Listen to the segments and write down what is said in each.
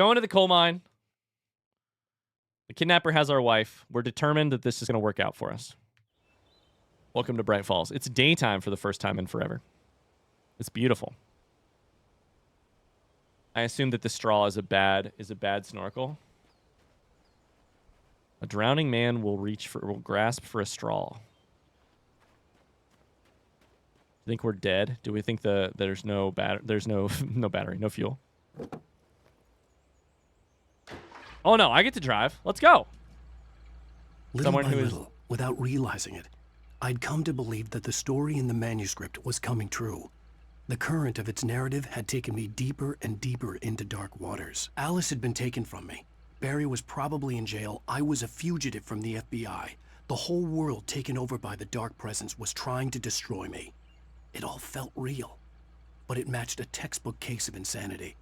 going to the coal mine. The kidnapper has our wife. We're determined that this is going to work out for us. Welcome to Bright Falls. It's daytime for the first time in forever. It's beautiful. I assume that the straw is a bad snorkel. A drowning man will grasp for a straw. Think we're dead? Do we think there's no no battery, no fuel? Oh no, I get to drive. Let's go. Little by little, without realizing it, I'd come to believe that the story in the manuscript was coming true. The current of its narrative had taken me deeper and deeper into dark waters. Alice had been taken from me. Barry was probably in jail. I was a fugitive from the FBI. The whole world taken over by the dark presence was trying to destroy me. It all felt real, but it matched a textbook case of insanity.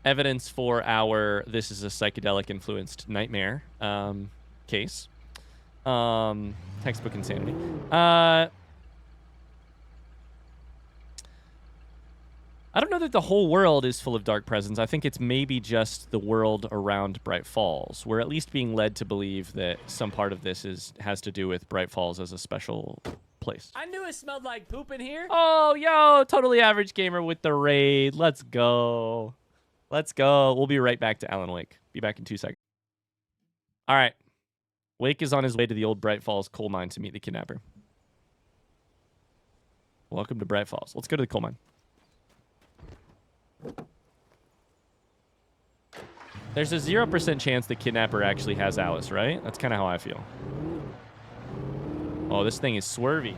Evidence for our this is a psychedelic influenced nightmare case. Textbook insanity. I don't know that the whole world is full of dark presence. I think it's maybe just the world around Bright Falls. We're at least being led to believe that some part of this has to do with Bright Falls as a special place. I knew it smelled like poop in here. Oh, yo, totally average gamer with the raid. Let's go. Let's go. We'll be right back to Alan Wake. Be back in 2 seconds. All right. Wake is on his way to the old Bright Falls coal mine to meet the kidnapper. Welcome to Bright Falls. Let's go to the coal mine. There's a 0% chance the kidnapper actually has Alice, right? That's kind of how I feel. Oh, this thing is swervy.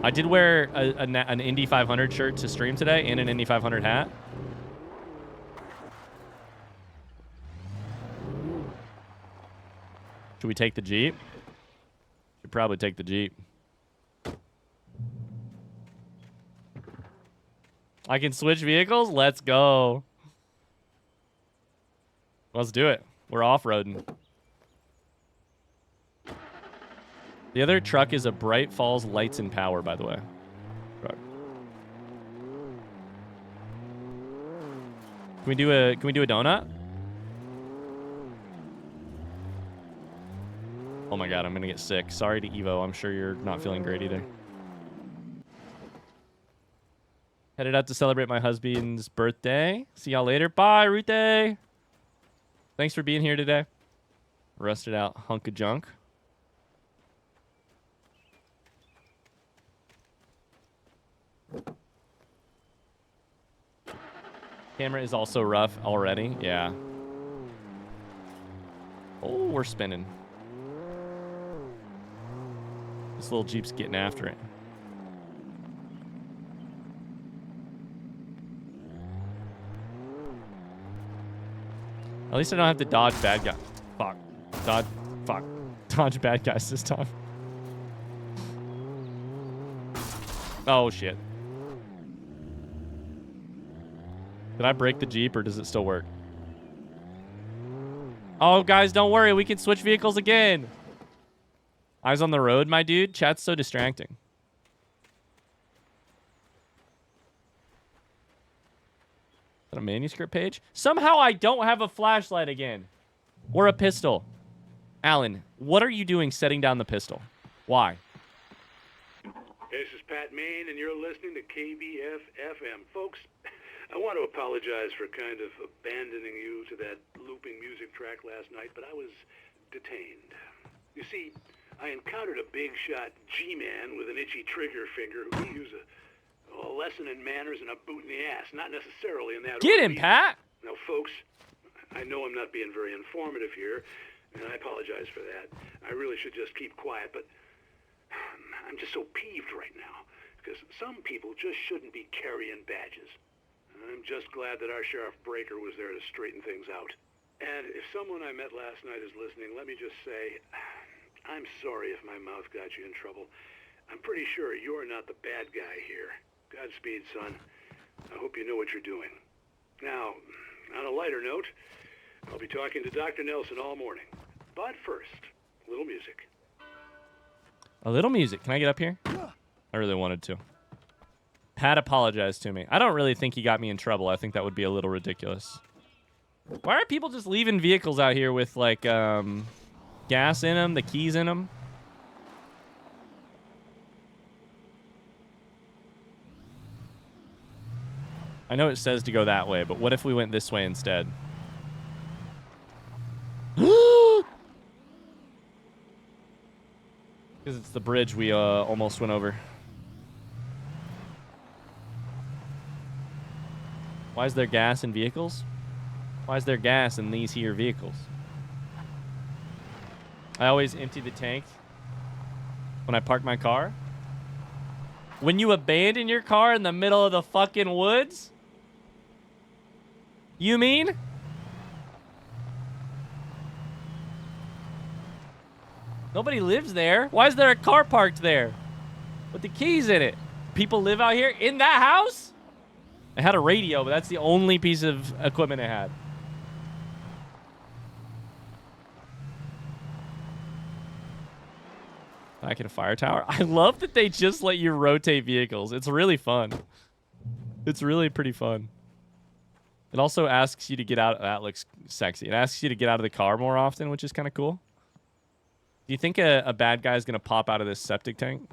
I did wear an Indy 500 shirt to stream today and an Indy 500 hat. Should we take the Jeep? Should probably take the Jeep. I can switch vehicles? Let's go. Let's do it. We're off-roading. The other truck is a Bright Falls Lights and Power, by the way. Truck. Can we do a donut? Oh my god, I'm gonna get sick. Sorry to Evo. I'm sure you're not feeling great either. Headed out to celebrate my husband's birthday. See y'all later. Bye, Rute. Thanks for being here today. Rusted out hunk of junk. Camera is also rough already. Yeah. Oh, we're spinning. This little Jeep's getting after it. At least I don't have to dodge bad guys. Fuck. Dodge bad guys this time. Oh, shit. Did I break the Jeep or does it still work? Oh, guys, don't worry. We can switch vehicles again. Eyes on the road, my dude. Chat's so distracting. Is that a manuscript page? Somehow I don't have a flashlight again. Or a pistol. Alan, what are you doing setting down the pistol? Why? This is Pat Main, and you're listening to KBF-FM. Folks, I want to apologize for kind of abandoning you to that looping music track last night, but I was detained. You see, I encountered a big-shot G-man with an itchy trigger finger who could use a lesson in manners and a boot in the ass, not necessarily in that order. Get him, Pat! Now, folks, I know I'm not being very informative here, and I apologize for that. I really should just keep quiet, but I'm just so peeved right now, because some people just shouldn't be carrying badges. I'm just glad that our Sheriff Breaker was there to straighten things out. And if someone I met last night is listening, let me just say, I'm sorry if my mouth got you in trouble. I'm pretty sure you're not the bad guy here. Godspeed, son. I hope you know what you're doing. Now, on a lighter note, I'll be talking to Dr. Nelson all morning. But first, a little music. A little music. Can I get up here? I really wanted to. Pat apologized to me. I don't really think he got me in trouble. I think that would be a little ridiculous. Why are people just leaving vehicles out here with, like, gas in them, the keys in them? I know it says to go that way, but what if we went this way instead? Because it's the bridge we almost went over. Why is there gas in vehicles? Why is there gas in these here vehicles? I always empty the tank when I park my car. When you abandon your car in the middle of the fucking woods? You mean? Nobody lives there. Why is there a car parked there with the keys in it? People live out here in that house? It had a radio, but that's the only piece of equipment it had. Back in a fire tower. I love that they just let you rotate vehicles. It's really fun. It's really pretty fun. It also asks you to get out. That looks sexy. It asks you to get out of the car more often, which is kind of cool. Do you think a bad guy is going to pop out of this septic tank?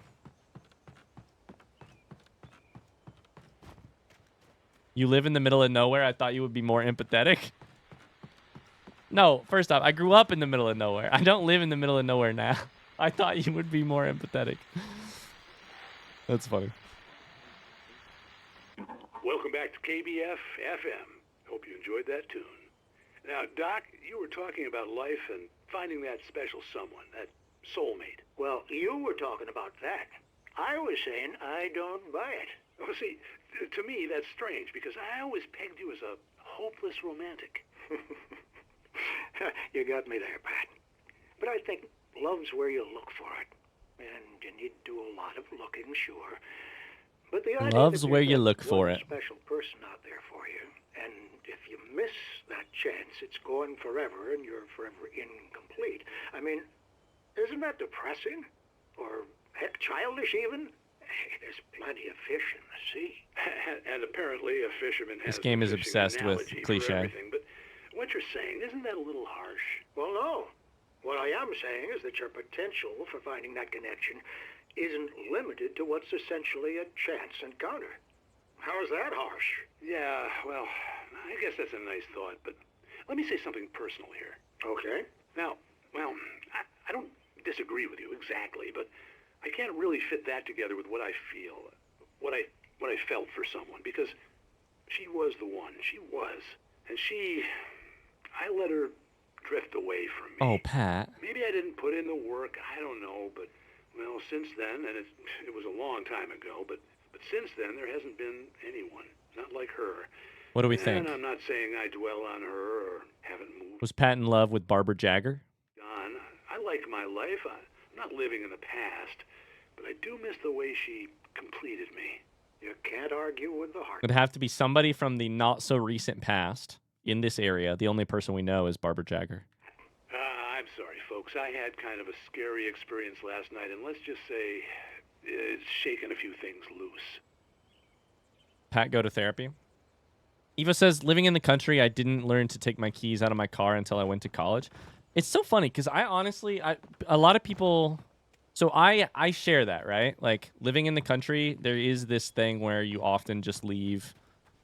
You live in the middle of nowhere. I thought you would be more empathetic. No, first off, I grew up in the middle of nowhere. I don't live in the middle of nowhere now. I thought you would be more empathetic. That's funny. Welcome back to KBF FM. Hope you enjoyed that tune. Now, Doc, you were talking about life and finding that special someone, that soulmate. Well, you were talking about that. I was saying I don't buy it. Well, see, to me, that's strange, because I always pegged you as a hopeless romantic. You got me there, Pat. But I think love's where you look for it. And you need to do a lot of looking, sure. But the idea Love's that where you there's look for one it. special person out there for you, and if you miss that chance, it's gone forever, and you're forever incomplete. I mean, isn't that depressing? Or, heck, childish even? Hey, there's plenty of fish in the sea. And apparently a fisherman has This game a is fishing obsessed with analogy for cliche. everything, but what you're saying, isn't that a little harsh? Well, no. What I am saying is that your potential for finding that connection isn't limited to what's essentially a chance encounter. How is that harsh? Yeah, well, I guess that's a nice thought, but let me say something personal here. Okay. Now, well, I don't disagree with you exactly, but I can't really fit that together with what I feel, what I felt for someone, because she was the one. She was. And I let her drift away from me. Oh, Pat. Maybe I didn't put in the work, I don't know, but, well, since then, and it was a long time ago, but since then, there hasn't been anyone, not like her. What do we think? And I'm not saying I dwell on her or haven't moved Was Pat in love with Barbara Jagger? on. I like my life. I'm not living in the past, but I do miss the way she completed me. You can't argue with the heart. It'd have to be somebody from the not-so-recent past in this area. The only person we know is Barbara Jagger. I'm sorry, folks. I had kind of a scary experience last night, and let's just say it's shaken a few things loose. Pat, go to therapy. Eva says, living in the country, I didn't learn to take my keys out of my car until I went to college. It's so funny because I honestly, a lot of people, so I share that, right? Like living in the country, there is this thing where you often just leave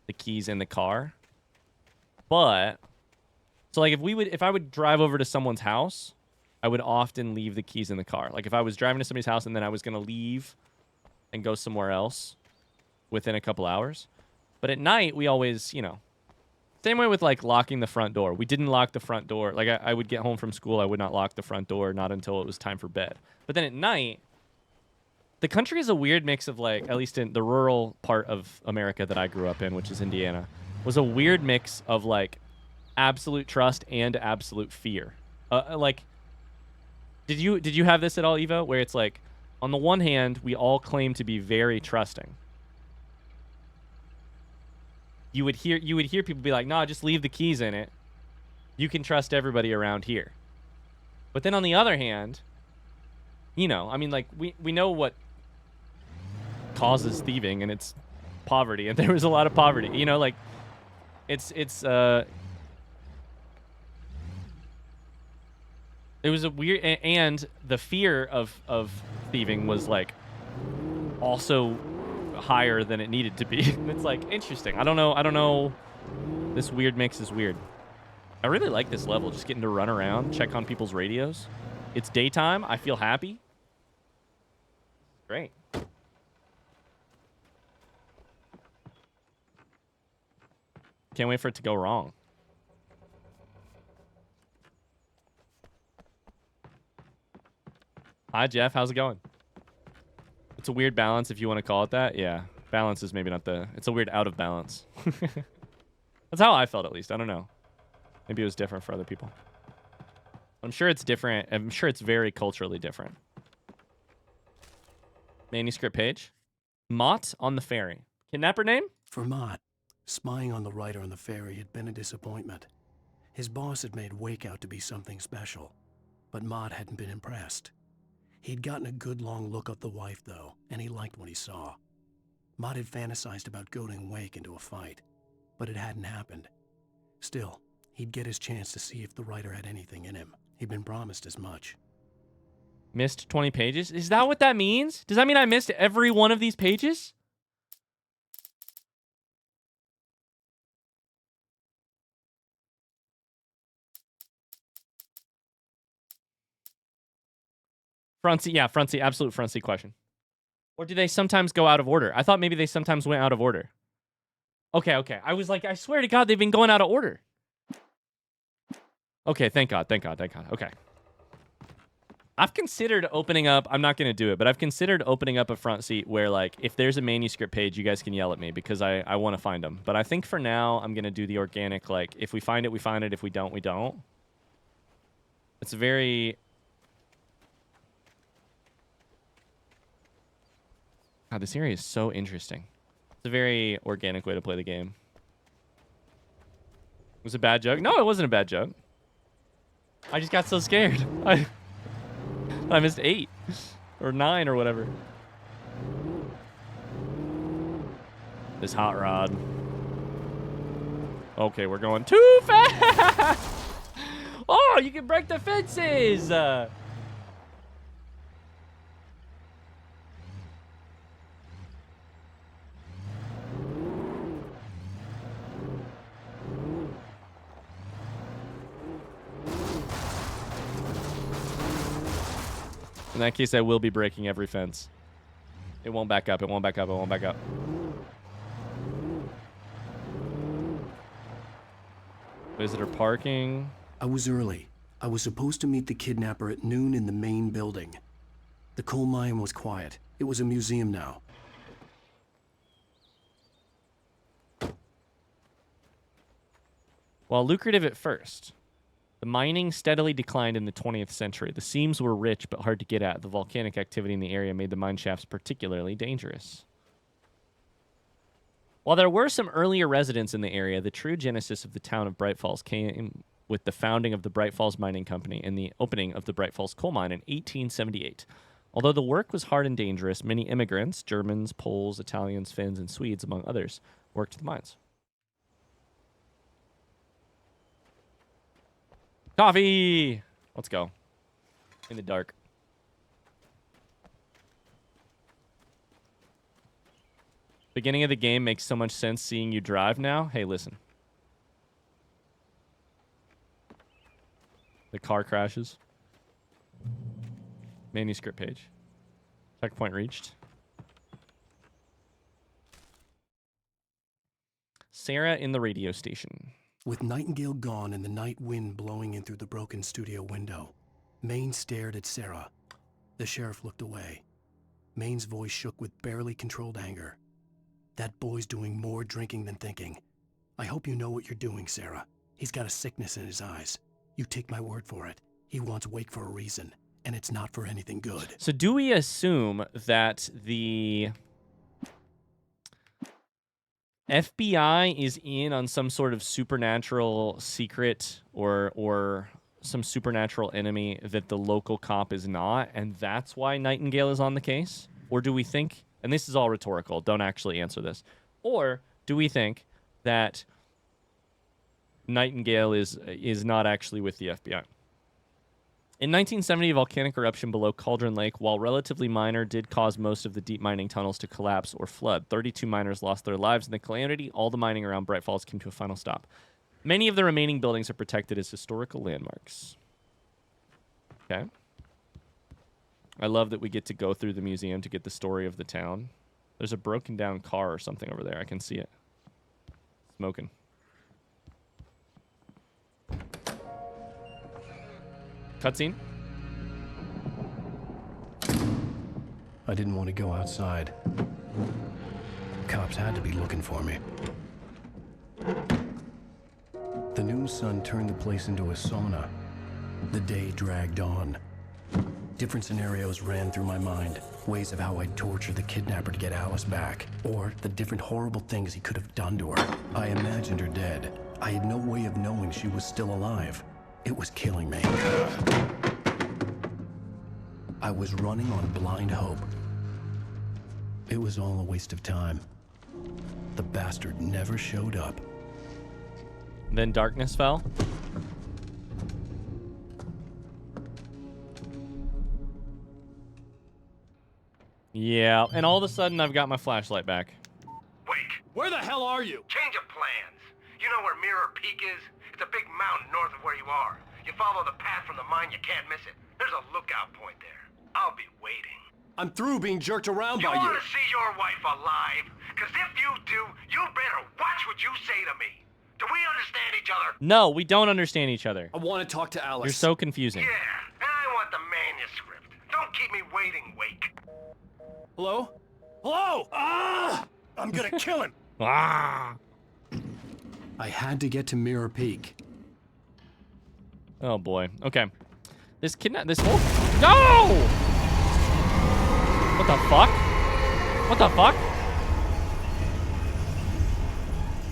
the keys in the car. But, so like if I would drive over to someone's house, I would often leave the keys in the car. Like if I was driving to somebody's house and then I was going to leave and go somewhere else within a couple hours. But at night, we always, same way with like locking the front door. We didn't lock the front door. Like I would get home from school, I would not lock the front door, not until it was time for bed. But then at night, the country is a weird mix of like, at least in the rural part of America that I grew up in, which is Indiana, was a weird mix of like absolute trust and absolute fear. Like, did you have this at all, Evo? Where it's like, on the one hand, we all claim to be very trusting. You would hear people be like, "Nah, just leave the keys in it. You can trust everybody around here." But then on the other hand, like we know what causes thieving, and it's poverty, and there was a lot of poverty. You know, like it's it was a weird, and the fear of thieving was like also higher than it needed to be. It's like interesting. I don't know. This weird mix is weird. I really like this level, just getting to run around, check on people's radios. It's daytime. I feel happy. Great. Can't wait for it to go wrong. Hi, Jeff. How's it going? It's a weird balance, if you want to call it that. Yeah. Balance is maybe not the... It's a weird out of balance. That's how I felt, at least. I don't know. Maybe it was different for other people. I'm sure it's different. I'm sure it's very culturally different. Manuscript page. Mott on the ferry. Kidnapper name? For Mott, spying on the writer on the ferry had been a disappointment. His boss had made Wake out to be something special, but Mott hadn't been impressed. He'd gotten a good long look at the wife, though, and he liked what he saw. Mott had fantasized about goading Wake into a fight, but it hadn't happened. Still, he'd get his chance to see if the writer had anything in him. He'd been promised as much. Missed 20 pages? Is that what that means? Does that mean I missed every one of these pages? Frontsy, yeah, frontsy, absolute frontsy question. Or do they sometimes go out of order? I thought maybe they sometimes went out of order. Okay. I was like, I swear to God, they've been going out of order. Okay, thank God. Okay. I've considered opening up, I'm not going to do it, but I've considered opening up a front seat where, like, if there's a manuscript page, you guys can yell at me because I want to find them. But I think for now, I'm going to do the organic, like, if we find it, we find it. If we don't, we don't. It's a very... God, this area is so interesting. It's a very organic way to play the game. It was a bad joke? No, it wasn't a bad joke. I just got so scared. I missed 8 or 9 or whatever. This hot rod. Okay, we're going too fast. Oh, you can break the fences. In that case, I will be breaking every fence. It won't back up. It won't back up. It won't back up. Visitor parking. I was early. I was supposed to meet the kidnapper at noon in the main building. The coal mine was quiet. It was a museum now. While lucrative at first, the mining steadily declined in the 20th century. The seams were rich but hard to get at. The volcanic activity in the area made the mine shafts particularly dangerous. While there were some earlier residents in the area, the true genesis of the town of Bright Falls came with the founding of the Bright Falls Mining Company and the opening of the Bright Falls coal mine in 1878. Although the work was hard and dangerous, many immigrants, Germans, Poles, Italians, Finns, and Swedes, among others, worked the mines. Coffee! Let's go. In the dark. Beginning of the game makes so much sense seeing you drive now. Hey, listen. The car crashes. Manuscript page. Checkpoint reached. Sarah in the radio station. With Nightingale gone and the night wind blowing in through the broken studio window, Maine stared at Sarah. The sheriff looked away. Maine's voice shook with barely controlled anger. That boy's doing more drinking than thinking. I hope you know what you're doing, Sarah. He's got a sickness in his eyes. You take my word for it. He wants Wake for a reason, and it's not for anything good. So do we assume that the FBI is in on some sort of supernatural secret or some supernatural enemy that the local cop is not, and that's why Nightingale is on the case? Or do we think, and this is all rhetorical, don't actually answer this, Or do we think that Nightingale is not actually with the FBI? In 1970, a volcanic eruption below Cauldron Lake, while relatively minor, did cause most of the deep mining tunnels to collapse or flood. 32 miners lost their lives in the calamity. All the mining around Bright Falls came to a final stop. Many of the remaining buildings are protected as historical landmarks. Okay. I love that we get to go through the museum to get the story of the town. There's a broken down car or something over there. I can see it. Smoking. Cutscene. I didn't want to go outside. Cops had to be looking for me. The noon sun turned the place into a sauna. The day dragged on. Different scenarios ran through my mind. Ways of how I'd torture the kidnapper to get Alice back. Or the different horrible things he could have done to her. I imagined her dead. I had no way of knowing she was still alive. It was killing me. I was running on blind hope. It was all a waste of time. The bastard never showed up. Then darkness fell. Yeah, and all of a sudden I've got my flashlight back. Wake! Where the hell are you? Change of plans. You know where Mirror Peak is? It's a big mountain north of where you are. You follow the path from the mine, you can't miss it. There's a lookout point there. I'll be waiting. I'm through being jerked around You by you. want to see your wife alive? Because if you do, you better watch what you say to me. Do we understand each other? No, we don't understand each other. I want to talk to Alice. You're so confusing. Yeah, and I want the manuscript. Don't keep me waiting, Wake. Hello? Hello? Ah! I'm gonna kill him! Ah! I had to get to Mirror Peak. Oh boy. Okay. This whole... No! What the fuck? What the fuck?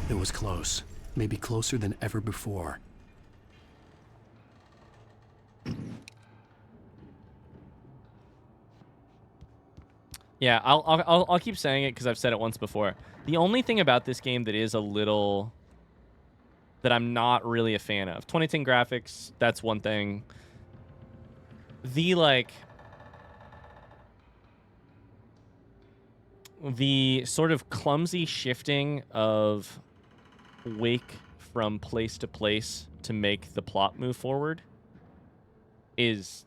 It was close. Maybe closer than ever before. Yeah, I'll keep saying it because I've said it once before. The only thing about this game that is a little... that I'm not really a fan of. 2010 graphics, that's one thing. The, like... the sort of clumsy shifting of Wake from place to place to make the plot move forward is...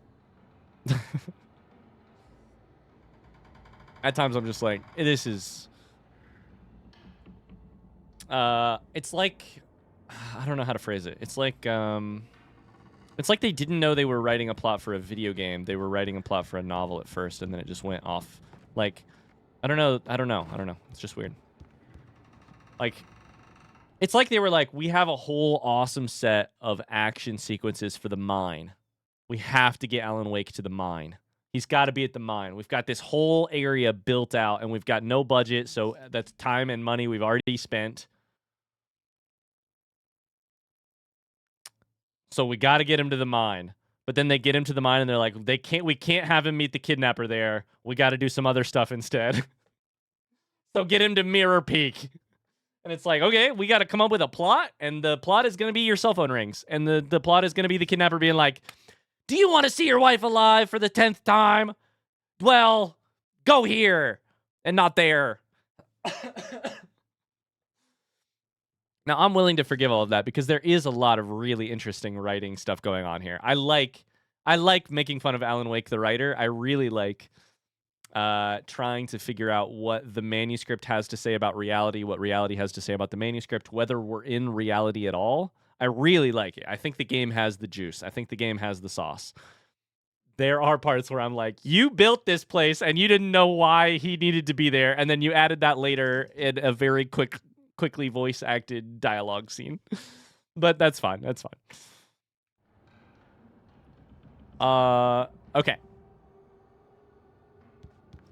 At times I'm just like, this is... it's like... I don't know how to phrase it. It's like they didn't know they were writing a plot for a video game. They were writing a plot for a novel at first, and then it just went off. Like, I don't know. It's just weird. Like, it's like they were like, we have a whole awesome set of action sequences for the mine. We have to get Alan Wake to the mine. He's got to be at the mine. We've got this whole area built out, and we've got no budget, so that's time and money we've already spent. So we got to get him to the mine. But then they get him to the mine, and they're like, we can't have him meet the kidnapper there. We got to do some other stuff instead. So get him to Mirror Peak. And it's like, okay, we got to come up with a plot, and the plot is going to be your cell phone rings. And the plot is going to be the kidnapper being like, do you want to see your wife alive for the 10th time? Well, go here and not there. Now, I'm willing to forgive all of that because there is a lot of really interesting writing stuff going on here. I like making fun of Alan Wake, the writer. I really like trying to figure out what the manuscript has to say about reality, what reality has to say about the manuscript, whether we're in reality at all. I really like it. I think the game has the juice. I think the game has the sauce. There are parts where I'm like, you built this place and you didn't know why he needed to be there, and then you added that later in a very quickly voice acted dialogue scene. But that's fine. That's fine. Okay.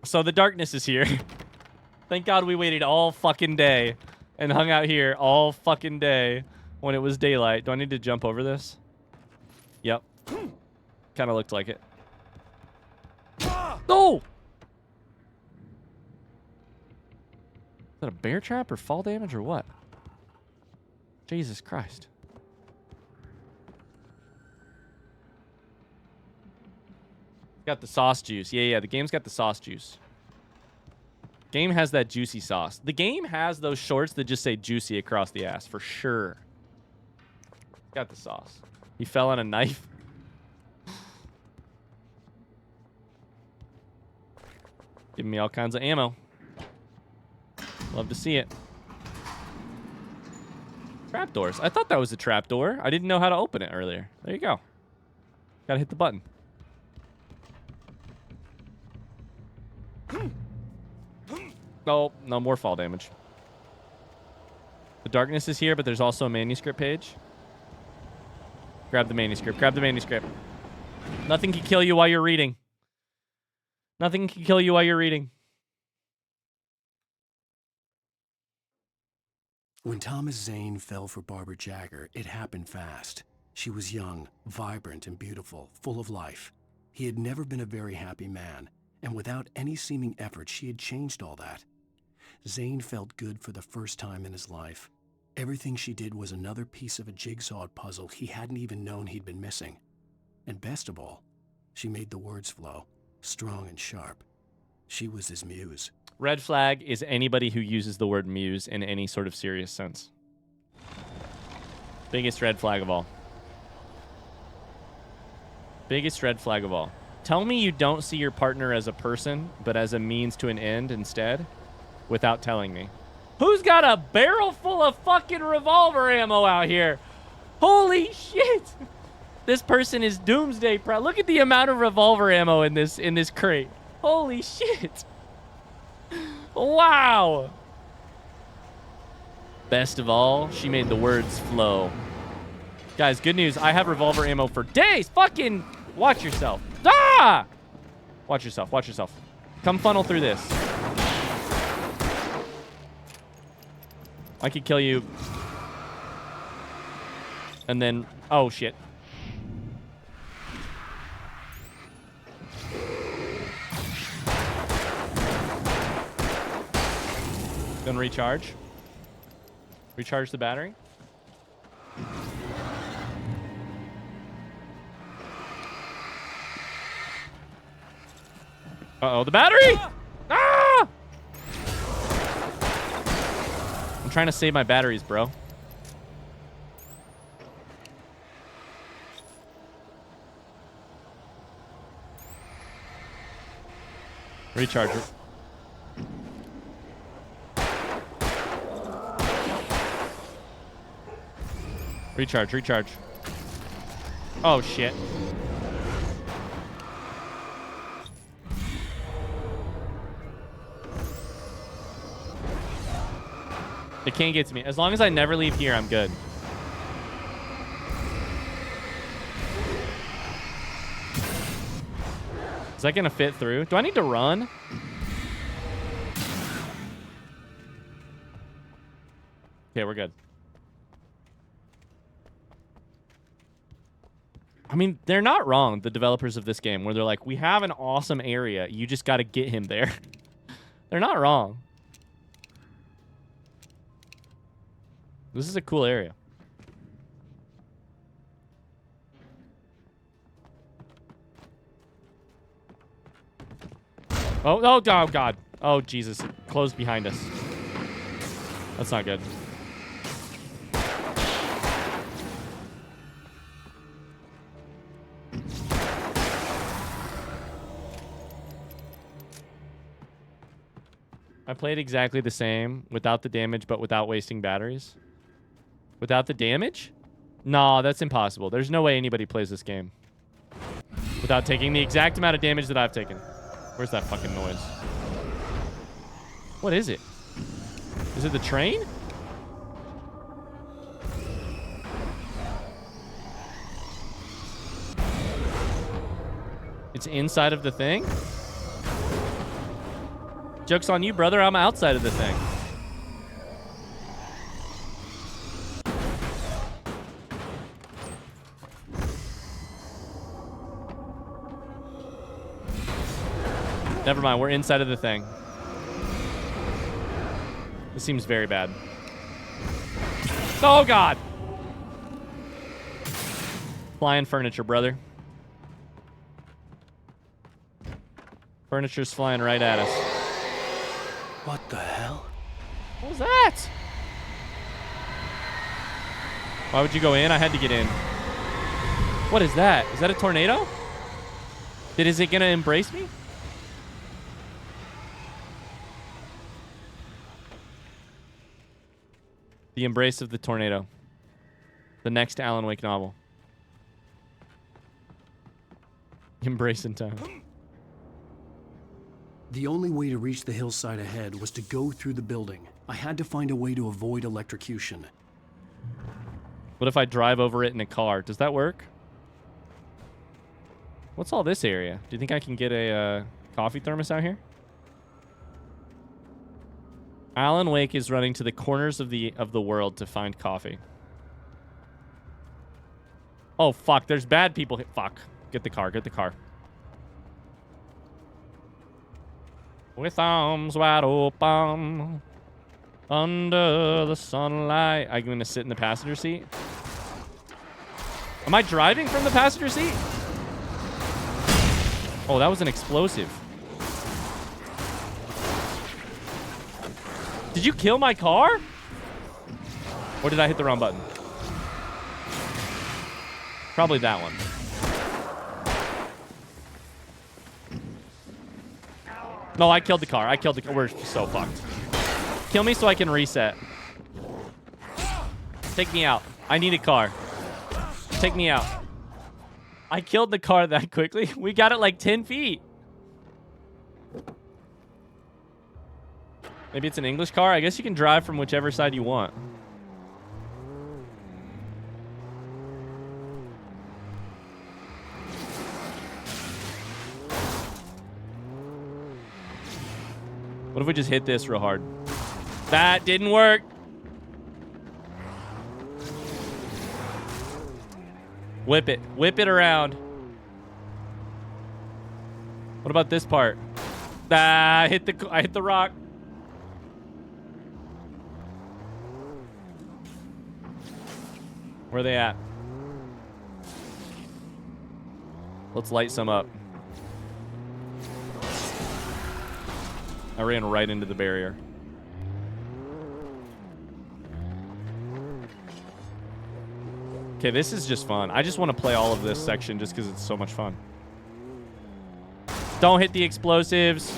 So the darkness is here. Thank God we waited all fucking day and hung out here all fucking day when it was daylight. Do I need to jump over this? Yep. Kind of looked like it. No! that a bear trap or fall damage or what? Jesus Christ. Got the sauce juice. Yeah, the game's got the sauce juice. Game has that juicy sauce. The game has those shorts that just say juicy across the ass, for sure. Got the sauce. He fell on a knife. Giving me all kinds of ammo. Love to see it. Trapdoors. I thought that was a trapdoor. I didn't know how to open it earlier. There you go. Gotta hit the button. Oh, no more fall damage. The darkness is here, but there's also a manuscript page. Grab the manuscript. Grab the manuscript. Nothing can kill you while you're reading. Nothing can kill you while you're reading. When Thomas Zane fell for Barbara Jagger, it happened fast. She was young, vibrant, and beautiful, full of life. He had never been a very happy man, and without any seeming effort, she had changed all that. Zane felt good for the first time in his life. Everything she did was another piece of a jigsaw puzzle he hadn't even known he'd been missing. And best of all, she made the words flow, strong and sharp. She was his muse. Red flag is anybody who uses the word muse in any sort of serious sense. Biggest red flag of all. Biggest red flag of all. Tell me you don't see your partner as a person, but as a means to an end instead, without telling me. Who's got a barrel full of fucking revolver ammo out here? Holy shit! This person is doomsday proud. Look at the amount of revolver ammo in this crate. Holy shit! Wow! Best of all, she made the words flow. Guys, good news. I have revolver ammo for days. Fucking watch yourself. Ah! Watch yourself. Watch yourself. Come funnel through this. I could kill you. And then... Oh, shit. Gonna recharge. Recharge the battery. Uh-oh, the battery! Ah! I'm trying to save my batteries, bro. Recharger. Recharge, recharge. Oh, shit. They can't get to me. As long as I never leave here, I'm good. Is that gonna fit through? Do I need to run? Okay, we're good. I mean, they're not wrong, the developers of this game, where they're like, we have an awesome area. You just got to get him there. They're not wrong. This is a cool area. Oh, oh, oh, God. Oh, Jesus. It closed behind us. That's not good. I played exactly the same without the damage, but without wasting batteries. Without the damage? Nah, that's impossible. There's no way anybody plays this game without taking the exact amount of damage that I've taken. Where's that fucking noise? What is it? Is it the train? It's inside of the thing? Joke's on you, brother. I'm outside of the thing. Never mind. We're inside of the thing. This seems very bad. Oh, God. Flying furniture, brother. Furniture's flying right at us. What the hell? What was that? Why would you go in? I had to get in. What is that? Is that a tornado? Is it gonna embrace me? The embrace of the tornado. The next Alan Wake novel. Embrace in time. The only way to reach the hillside ahead was to go through the building. I had to find a way to avoid electrocution. What if I drive over it in a car? Does that work? What's all this area? Do you think I can get a coffee thermos out here? Alan Wake is running to the corners of the world to find coffee. Oh, fuck. There's bad people. Fuck. Get the car. Get the car. With arms wide open under the sunlight. I'm going to sit in the passenger seat. Am I driving from the passenger seat? Oh, that was an explosive. Did you kill my car? Or did I hit the wrong button? Probably that one. No, I killed the car. I killed the car. We're so fucked. Kill me so I can reset. Take me out. I need a car. Take me out. I killed the car that quickly. We got it like 10 feet. Maybe it's an English car. I guess you can drive from whichever side you want. What if we just hit this real hard? That didn't work. Whip it. Whip it around. What about this part? Ah, I hit the rock. Where are they at? Let's light some up. I ran right into the barrier. Okay, this is just fun. I just want to play all of this section just because it's so much fun. Don't hit the explosives.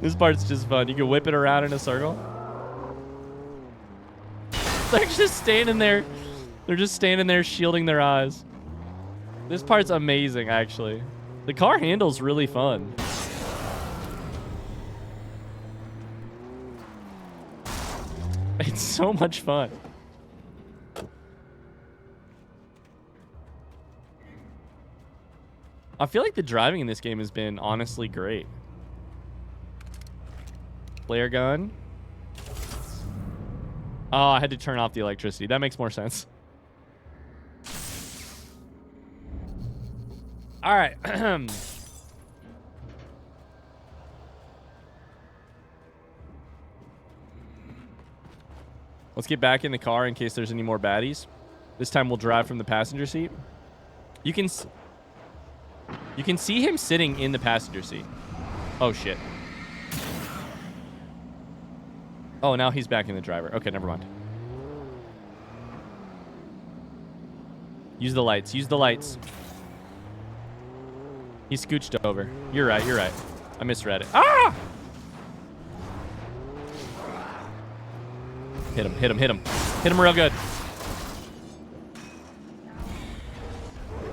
This part's just fun. You can whip it around in a circle. They're just standing there. They're just standing there shielding their eyes. This part's amazing, actually. The car handle's really fun. It's so much fun. I feel like the driving in this game has been honestly great. Flare gun. Oh, I had to turn off the electricity. That makes more sense. All right. Let's get back in the car in case there's any more baddies. This time we'll drive from the passenger seat. You can see him sitting in the passenger seat. Oh, shit. Oh, now he's back in the driver. Okay, never mind. Use the lights. Use the lights. He scooched over. You're right. You're right. I misread it. Ah! Hit him. Hit him. Hit him. Hit him real good.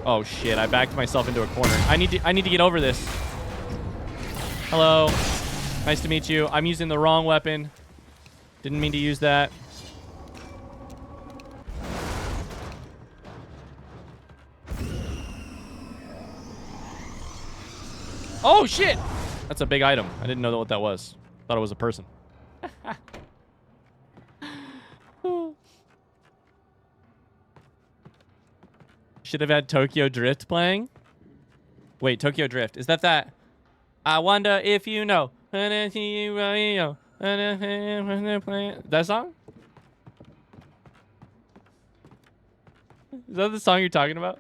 Oh, shit. I backed myself into a corner. I need to get over this. Hello. Nice to meet you. I'm using the wrong weapon. Didn't mean to use that. Oh, shit! That's a big item. I didn't know what that was. Thought it was a person. Should have had Tokyo Drift playing. Wait, Tokyo Drift. Is that? I wonder if you know. That song? Is that the song you're talking about?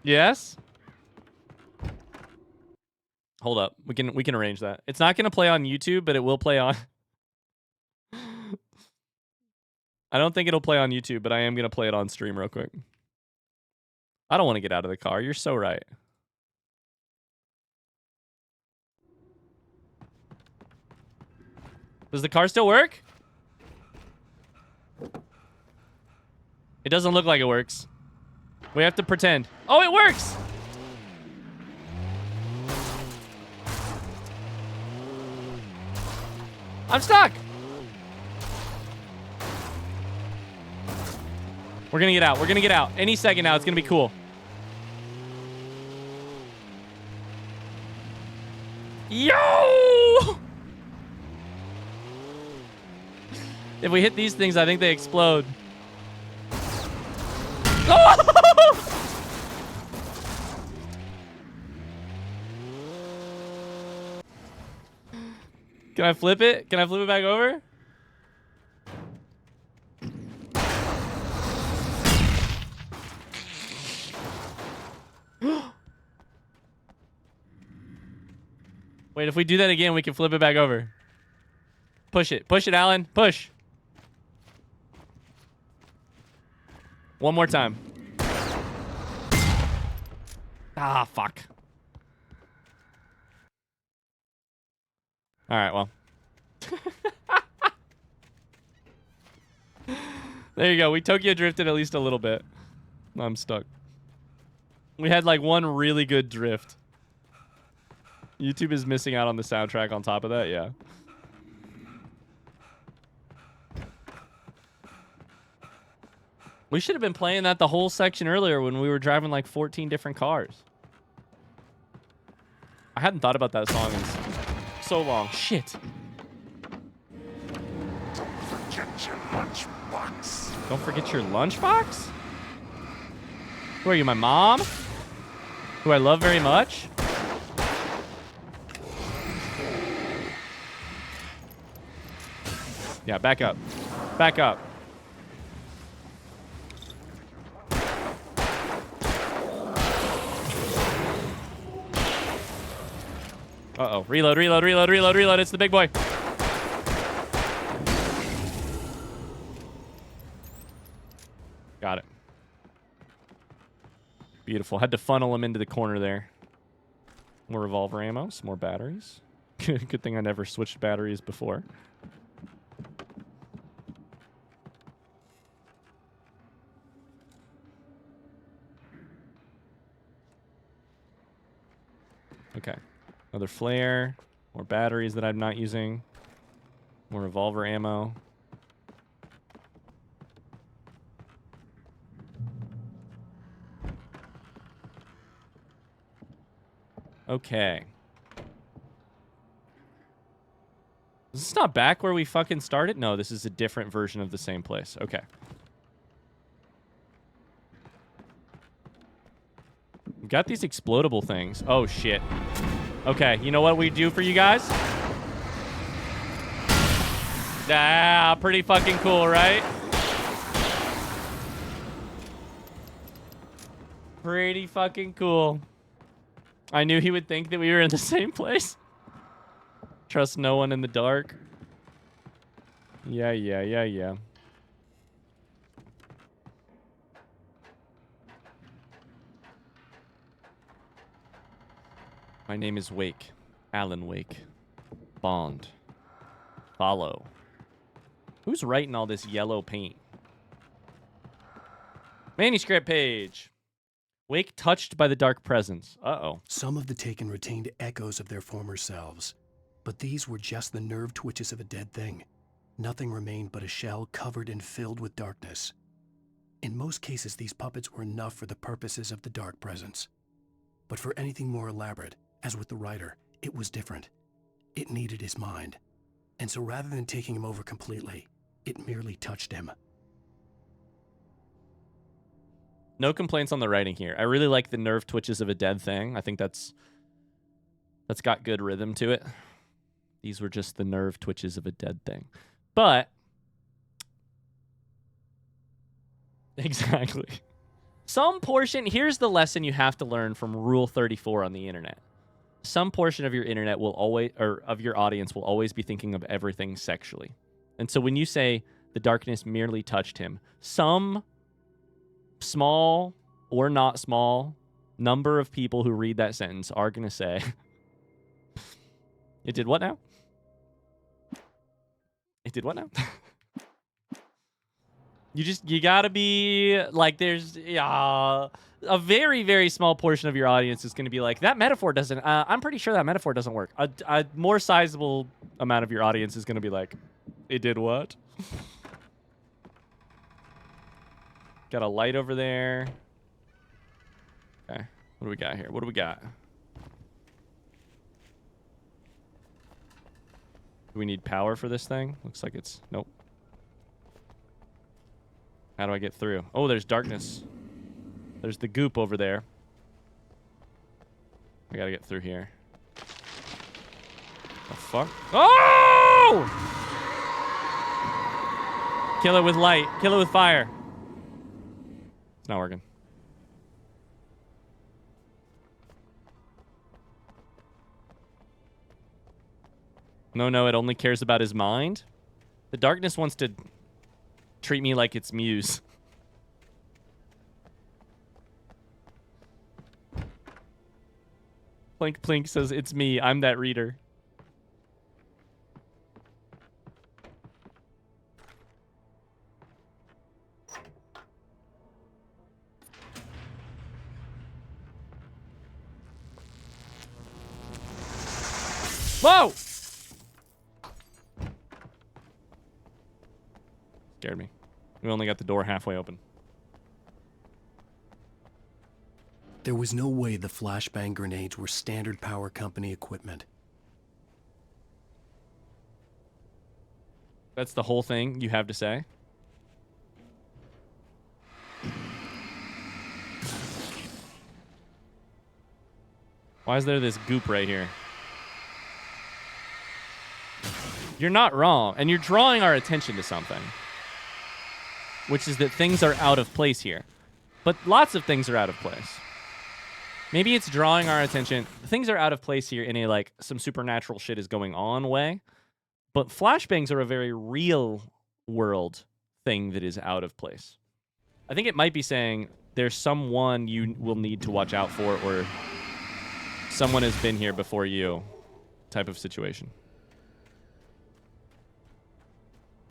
Yes? Hold up. We can arrange that. It's not going to play on YouTube, but it will play on I don't think it'll play on YouTube, but I am going to play it on stream real quick. I don't want to get out of the car. You're so right. Does the car still work? It doesn't look like it works. We have to pretend. Oh, it works! I'm stuck! We're gonna get out. We're gonna get out. Any second now. It's gonna be cool. Yo! If we hit these things, I think they explode. Oh! Can I flip it? Can I flip it back over? Wait, if we do that again, we can flip it back over. Push it. Push it, Alan. Push. One more time. Ah, fuck. All right, well. There you go. We Tokyo drifted at least a little bit. I'm stuck. We had like one really good drift. YouTube is missing out on the soundtrack on top of that, yeah. We should have been playing that the whole section earlier when we were driving like 14 different cars. I hadn't thought about that song in so long. Shit. Forget your lunchbox. Don't forget your lunchbox? Who are you, my mom? Who I love very much? Yeah, back up. Back up. Uh-oh. Reload, reload, reload, reload, reload. It's the big boy. Got it. Beautiful. Had to funnel him into the corner there. More revolver ammo. Some more batteries. Good thing I never switched batteries before. Okay. Another flare. More batteries that I'm not using. More revolver ammo. Okay. Is this not back where we fucking started? No, this is a different version of the same place. Okay. We've got these explodable things. Oh, shit. Okay, you know what we do for you guys? Ah, pretty fucking cool, right? Pretty fucking cool. I knew he would think that we were in the same place. Trust no one in the dark. Yeah, yeah, yeah, yeah. My name is Wake. Alan Wake. Bond. Follow. Who's writing all this yellow paint? Manuscript page. Wake touched by the dark presence. Uh-oh. Some of the taken retained echoes of their former selves, but these were just the nerve twitches of a dead thing. Nothing remained but a shell covered and filled with darkness. In most cases, these puppets were enough for the purposes of the dark presence. But for anything more elaborate, as with the writer, it was different. It needed his mind. And so rather than taking him over completely, it merely touched him. No complaints on the writing here. I really like the nerve twitches of a dead thing. I think that's got good rhythm to it. These were just the nerve twitches of a dead thing. But exactly. Some portion, here's the lesson you have to learn from Rule 34 on the internet. Some portion of your internet will always, or of your audience will always be thinking of everything sexually. And so when you say the darkness merely touched him, some small or not small number of people who read that sentence are going to say, it did what now? It did what now? You gotta be like, there's a very, very small portion of your audience is going to be like, that metaphor doesn't, I'm pretty sure that metaphor doesn't work. A more sizable amount of your audience is going to be like, it did what? Got a light over there. Okay. What do we got here? What do we got? Do we need power for this thing? Looks like it's... Nope. How do I get through? Oh, there's darkness. There's the goop over there. I gotta get through here. The fuck? Oh! Kill it with light. Kill it with fire. It's not working. No, it only cares about his mind. The darkness wants to treat me like its muse. Plink Plink says, it's me. I'm that reader. Whoa! Scared me. We only got the door halfway open. There was no way the flashbang grenades were standard power company equipment. That's the whole thing you have to say? Why is there this goop right here? You're not wrong, and you're drawing our attention to something. Which is that things are out of place here. But lots of things are out of place. Maybe it's drawing our attention. Things are out of place here in a, like, some supernatural shit is going on way. But flashbangs are a very real world thing that is out of place. I think it might be saying there's someone you will need to watch out for, or someone has been here before you type of situation.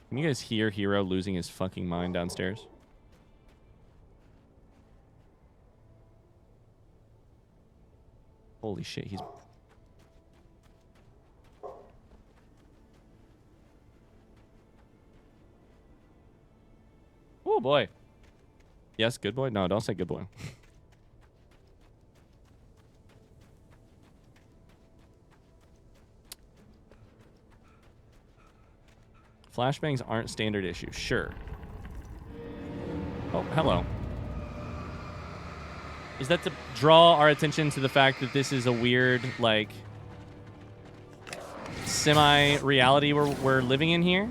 Can you guys hear Hero losing his fucking mind downstairs? Holy shit, he's... Oh, boy. Yes, good boy? No, don't say good boy. Flashbangs aren't standard issue. Sure. Oh, hello. Is that to draw our attention to the fact that this is a weird, like, semi-reality we're living in here?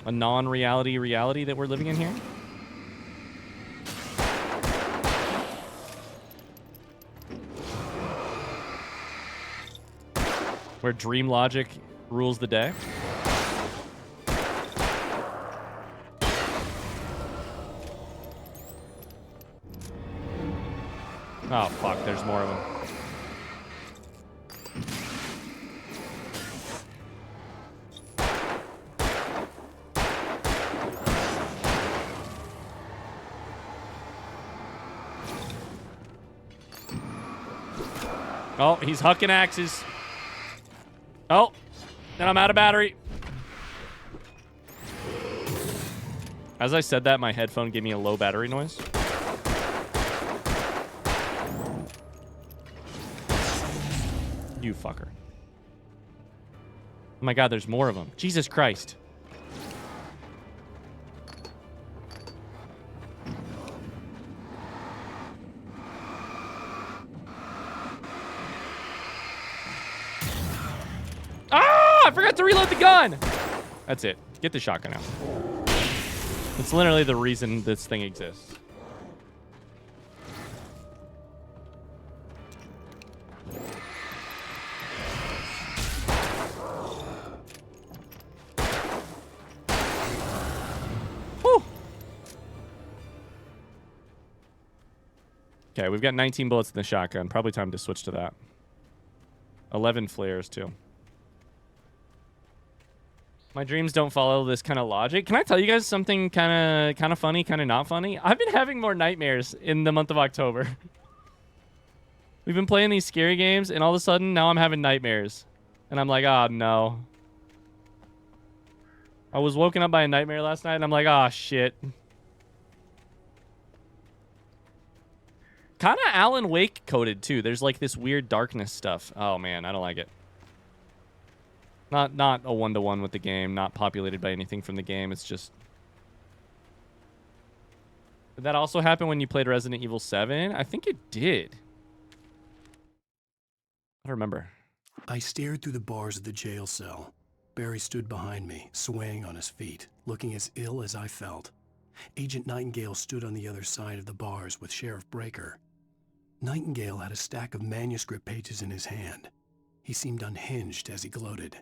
A non-reality reality that we're living in here? Where dream logic rules the day? Oh, fuck, there's more of them. Oh, he's hucking axes. Oh, and I'm out of battery. As I said that, my headphone gave me a low battery noise. You fucker. Oh my god, there's more of them. Jesus Christ. Oh, I forgot to reload the gun. That's it. Get the shotgun out. It's literally the reason this thing exists. Whew. Okay, we've got 19 bullets in the shotgun. Probably time to switch to that. 11 flares, too. My dreams don't follow this kind of logic. Can I tell you guys something kind of funny, kind of not funny? I've been having more nightmares in the month of October. We've been playing these scary games, and all of a sudden, now I'm having nightmares. And I'm like, oh, no. I was woken up by a nightmare last night, and I'm like, oh, shit. Kind of Alan Wake coded, too. There's, like, this weird darkness stuff. Oh, man, I don't like it. Not a one-to-one with the game, not populated by anything from the game. It's just... Did that also happen when you played Resident Evil 7? I think it did. I don't remember. I stared through the bars of the jail cell. Barry stood behind me, swaying on his feet, looking as ill as I felt. Agent Nightingale stood on the other side of the bars with Sheriff Breaker. Nightingale had a stack of manuscript pages in his hand. He seemed unhinged as he gloated.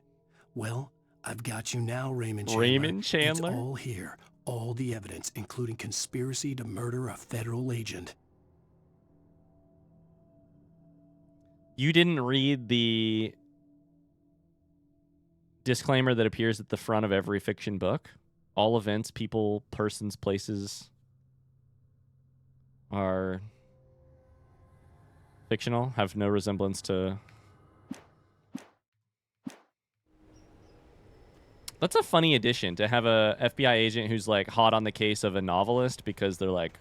Well, I've got you now, Raymond Chandler. Raymond Chandler? It's all here. All the evidence, including conspiracy to murder a federal agent. You didn't read the disclaimer that appears at the front of every fiction book? All events, people, persons, places are fictional, have no resemblance to... That's a funny addition, to have a FBI agent who's like hot on the case of a novelist because they're like,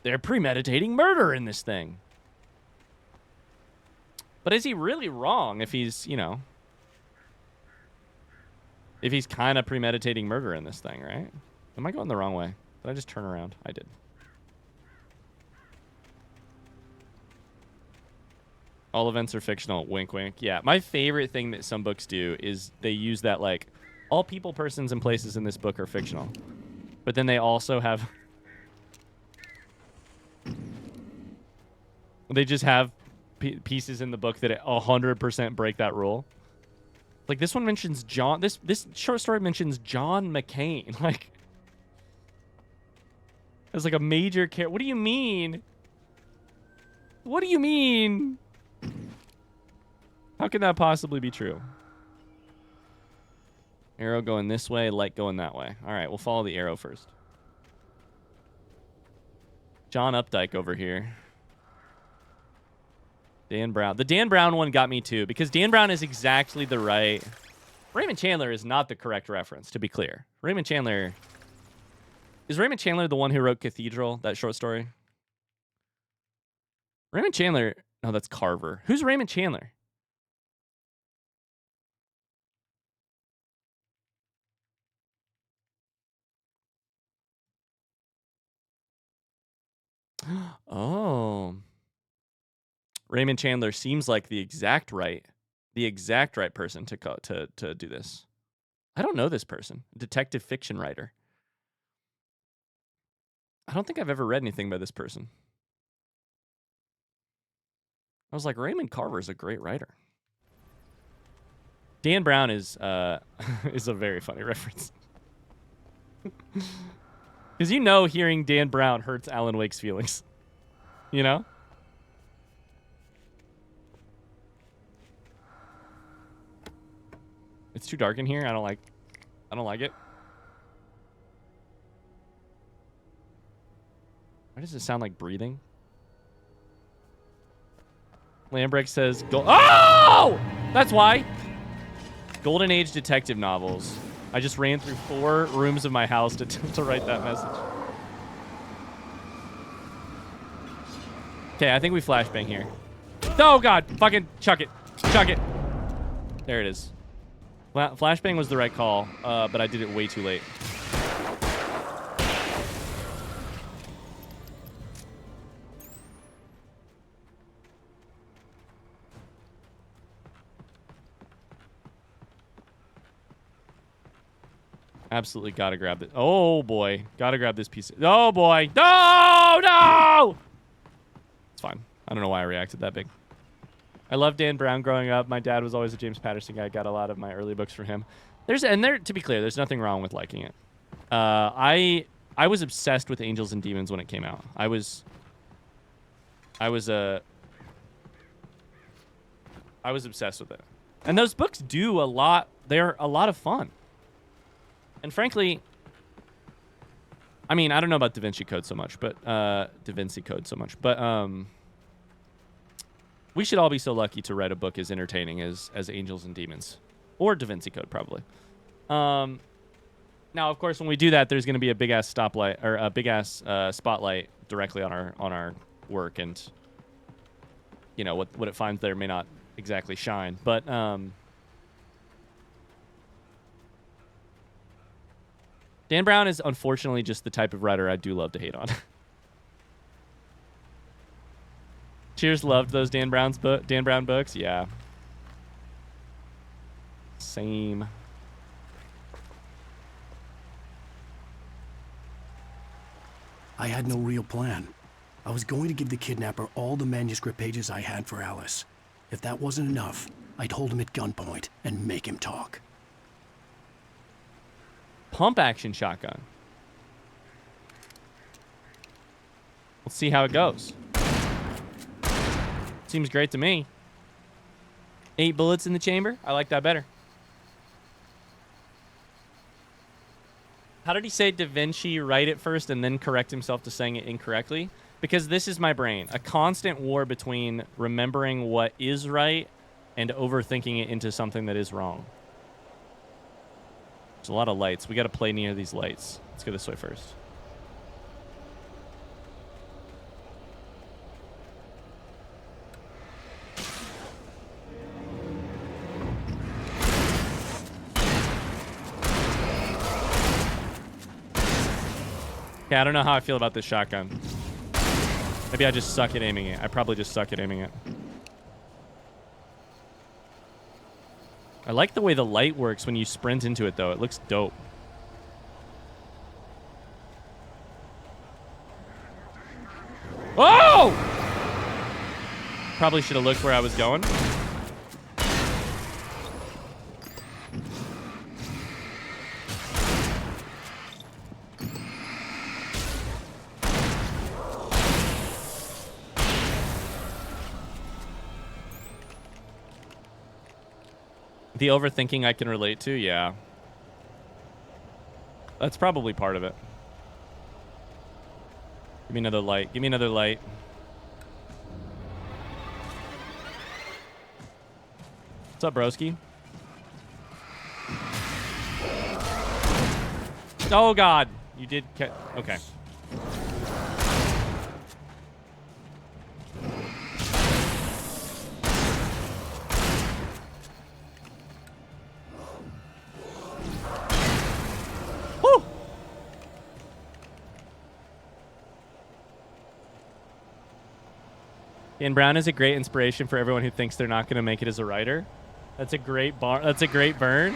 they're premeditating murder in this thing. But is he really wrong if he's, you know, if he's kind of premeditating murder in this thing, right? Am I going the wrong way? Did I just turn around? I did. All events are fictional. Wink, wink. Yeah, my favorite thing that some books do is they use that, like, all people, persons, and places in this book are fictional. But then they also have... they just have pieces in the book that 100% break that rule. Like, this one mentions John... This short story mentions John McCain. Like... as, like, a major character. What do you mean? What do you mean? How can that possibly be true? Arrow going this way, light going that way. All right, we'll follow the arrow first. John Updike over here. Dan Brown. The Dan Brown one got me too, because Dan Brown is exactly the right... Raymond Chandler is not the correct reference, to be clear. Raymond Chandler... Is Raymond Chandler the one who wrote Cathedral, that short story? Raymond Chandler... No, that's Carver. Who's Raymond Chandler? Oh. Raymond Chandler seems like the exact right person to do this. I don't know this person. Detective fiction writer. I don't think I've ever read anything by this person. I was like, Raymond Carver is a great writer. Dan Brown is is a very funny reference. Because you know hearing Dan Brown hurts Alan Wake's feelings. You know? It's too dark in here. I don't like it. Why does it sound like breathing? Lambrecht says, oh! That's why. Golden Age detective novels. I just ran through 4 rooms of my house to write that message. Okay, I think we flashbang here. Oh, God. Fucking chuck it. Chuck it. There it is. Flashbang was the right call, but I did it way too late. Absolutely gotta grab it. Oh, boy. Gotta grab this piece. Oh, boy. No! No! It's fine. I don't know why I reacted that big. I loved Dan Brown growing up. My dad was always a James Patterson guy. I got a lot of my early books from him. To be clear, there's nothing wrong with liking it. I was obsessed with Angels and Demons when it came out. I was obsessed with it. And those books do a lot. They're a lot of fun. And frankly, I mean, I don't know about Da Vinci Code so much, but we should all be so lucky to write a book as entertaining as Angels and Demons, or Da Vinci Code probably. Now, of course, when we do that, there's going to be a big ass stoplight or a big ass spotlight directly on our work, and you know what it finds there may not exactly shine, but Dan Brown is unfortunately just the type of writer I do love to hate on. Cheers loved those Dan Brown books. Yeah. Same. I had no real plan. I was going to give the kidnapper all the manuscript pages I had for Alice. If that wasn't enough, I'd hold him at gunpoint and make him talk. Pump action shotgun. Let's see how it goes. Seems great to me. 8 bullets in the chamber. I like that better. How did he say Da Vinci write it first and then correct himself to saying it incorrectly? Because this is my brain. A constant war between remembering what is right and overthinking it into something that is wrong. There's a lot of lights. We got to play near these lights. Let's go this way first. Okay, I don't know how I feel about this shotgun. Maybe I just suck at aiming it. I probably just suck at aiming it. I like the way the light works when you sprint into it, though. It looks dope. Oh! Probably should have looked where I was going. The overthinking I can relate to, yeah. That's probably part of it. Give me another light. Give me another light. What's up, broski? Oh, God. You did... Okay. Dan Brown is a great inspiration for everyone who thinks they're not going to make it as a writer. That's a great That's a great burn.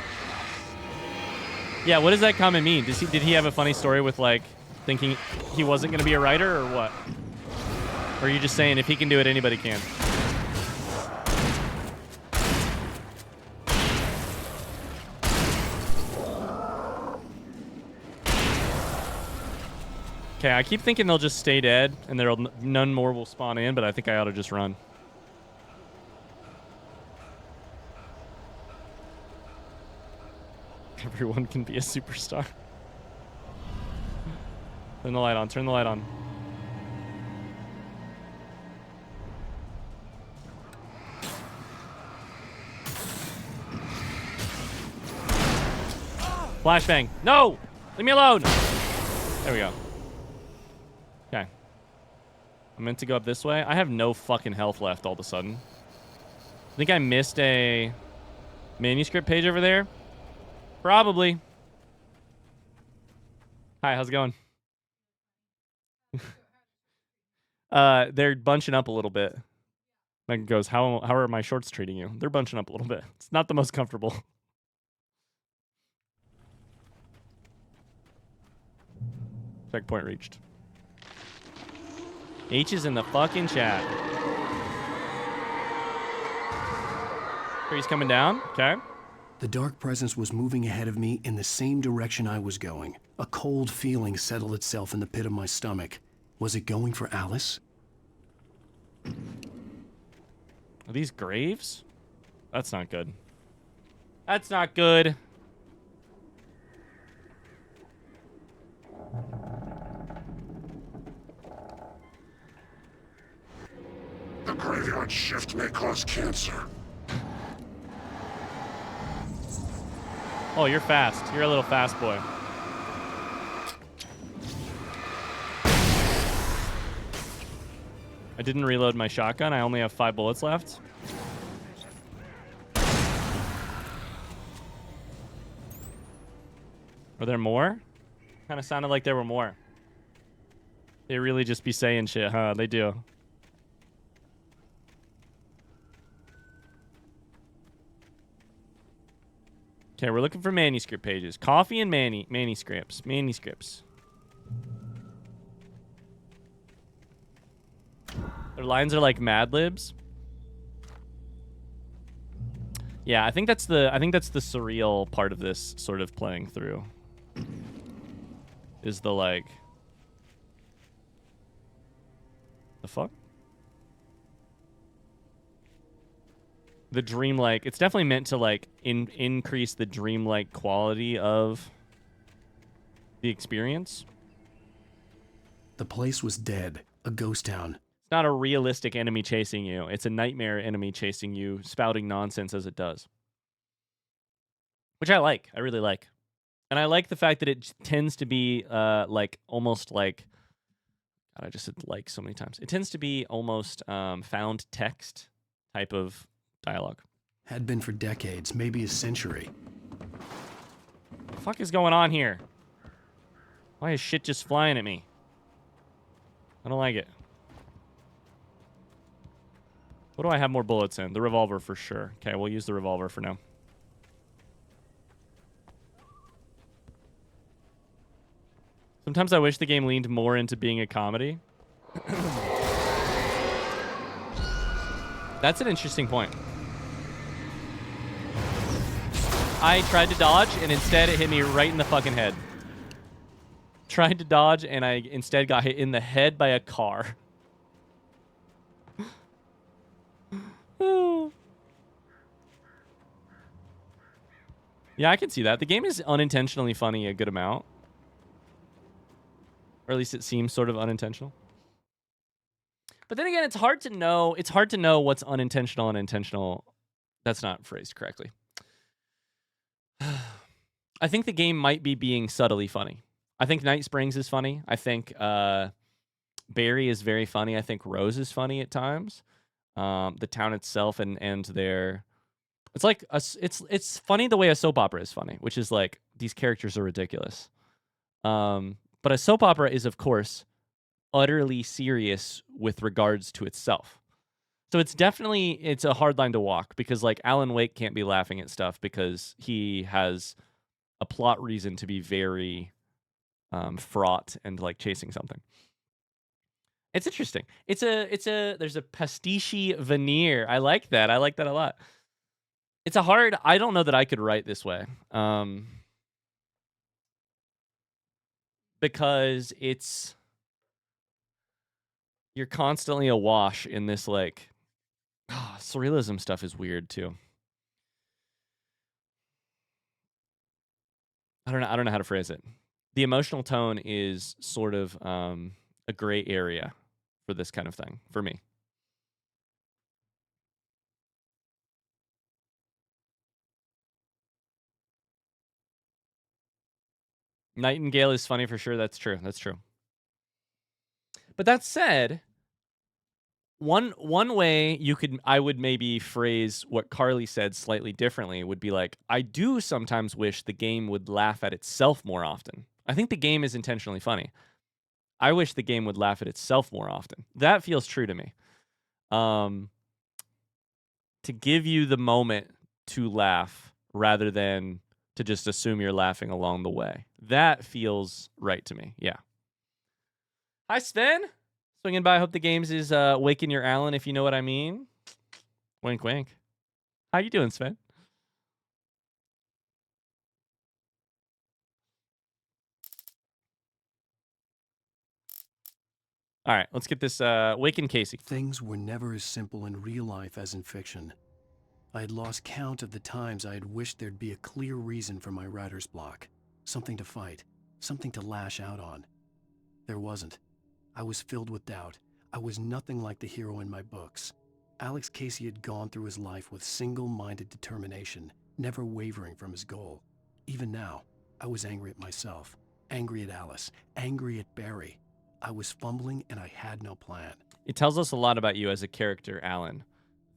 Yeah, what does that comment mean? Did he have a funny story with like thinking he wasn't going to be a writer or what? Or are you just saying if he can do it, anybody can? Okay, I keep thinking they'll just stay dead and none more will spawn in, but I think I ought to just run. Everyone can be a superstar. Turn the light on. Turn the light on. Flashbang. No! Leave me alone! There we go. Okay. I'm meant to go up this way. I have no fucking health left all of a sudden. I think I missed a manuscript page over there. Probably. Hi, how's it going? They're bunching up a little bit. Megan goes, how are my shorts treating you? They're bunching up a little bit. It's not the most comfortable. Checkpoint reached. H is in the fucking chat. He's coming down. Okay. The dark presence was moving ahead of me in the same direction I was going. A cold feeling settled itself in the pit of my stomach. Was it going for Alice? Are these graves? That's not good. That's not good. The graveyard shift may cause cancer. Oh, you're fast. You're a little fast boy. I didn't reload my shotgun. I only have 5 bullets left. Are there more? Kind of sounded like there were more. They really just be saying shit, huh? They do. Okay, we're looking for manuscript pages. Coffee and manuscripts. Manuscripts. Their lines are like Mad Libs. Yeah, I think that's the surreal part of this sort of playing through. Is the like the fuck? The dreamlike. It's definitely meant to like increase the dreamlike quality of the experience. The place was dead, a ghost town. It's not a realistic enemy chasing you. It's a nightmare enemy chasing you, spouting nonsense as it does. Which I like. I really like. And I like the fact that it tends to be like almost like God, I just said like so many times. It tends to be almost found text type of dialogue. Had been for decades, maybe a century. What the fuck is going on here? Why is shit just flying at me? I don't like it. What do I have more bullets in? The revolver for sure. Okay, we'll use the revolver for now. Sometimes I wish the game leaned more into being a comedy. That's an interesting point. I tried to dodge, and instead it hit me right in the fucking head. Tried to dodge, and I instead got hit in the head by a car. Yeah, I can see that. The game is unintentionally funny a good amount. Or at least it seems sort of unintentional. But then again, it's hard to know. It's hard to know what's unintentional and intentional. That's not phrased correctly. I think the game might be being subtly funny. I think Night Springs is funny. I think Barry is very funny. I think Rose is funny at times. The town itself and their... It's like it's funny the way a soap opera is funny, which is like these characters are ridiculous. But a soap opera is, of course, utterly serious with regards to itself. So it's a hard line to walk because like Alan Wake can't be laughing at stuff because he has a plot reason to be very fraught and like chasing something. It's interesting. There's a pastiche veneer. I like that. I like that a lot. I don't know that I could write this way. Because you're constantly awash in this like surrealism stuff is weird too. I don't know how to phrase it. The emotional tone is sort of a gray area for this kind of thing for me. Nightingale is funny for sure. That's true. That's true. But that said, one way I would maybe phrase what Carly said slightly differently would be like, I do sometimes wish the game would laugh at itself more often. I think the game is intentionally funny. I wish the game would laugh at itself more often. That feels true to me. To give you the moment to laugh rather than to just assume you're laughing along the way. That feels right to me. Yeah. Hi, Sven. Swinging by. Hope the games is waking your Alan, if you know what I mean. Wink, wink. How you doing, Sven? All right, let's get this waking Casey. Things were never as simple in real life as in fiction. I had lost count of the times I had wished there'd be a clear reason for my writer's block. Something to fight, something to lash out on. There wasn't. I was filled with doubt. I was nothing like the hero in my books. Alex Casey had gone through his life with single-minded determination, never wavering from his goal. Even now, I was angry at myself, angry at Alice, angry at Barry. I was fumbling and I had no plan. It tells us a lot about you as a character, Alan,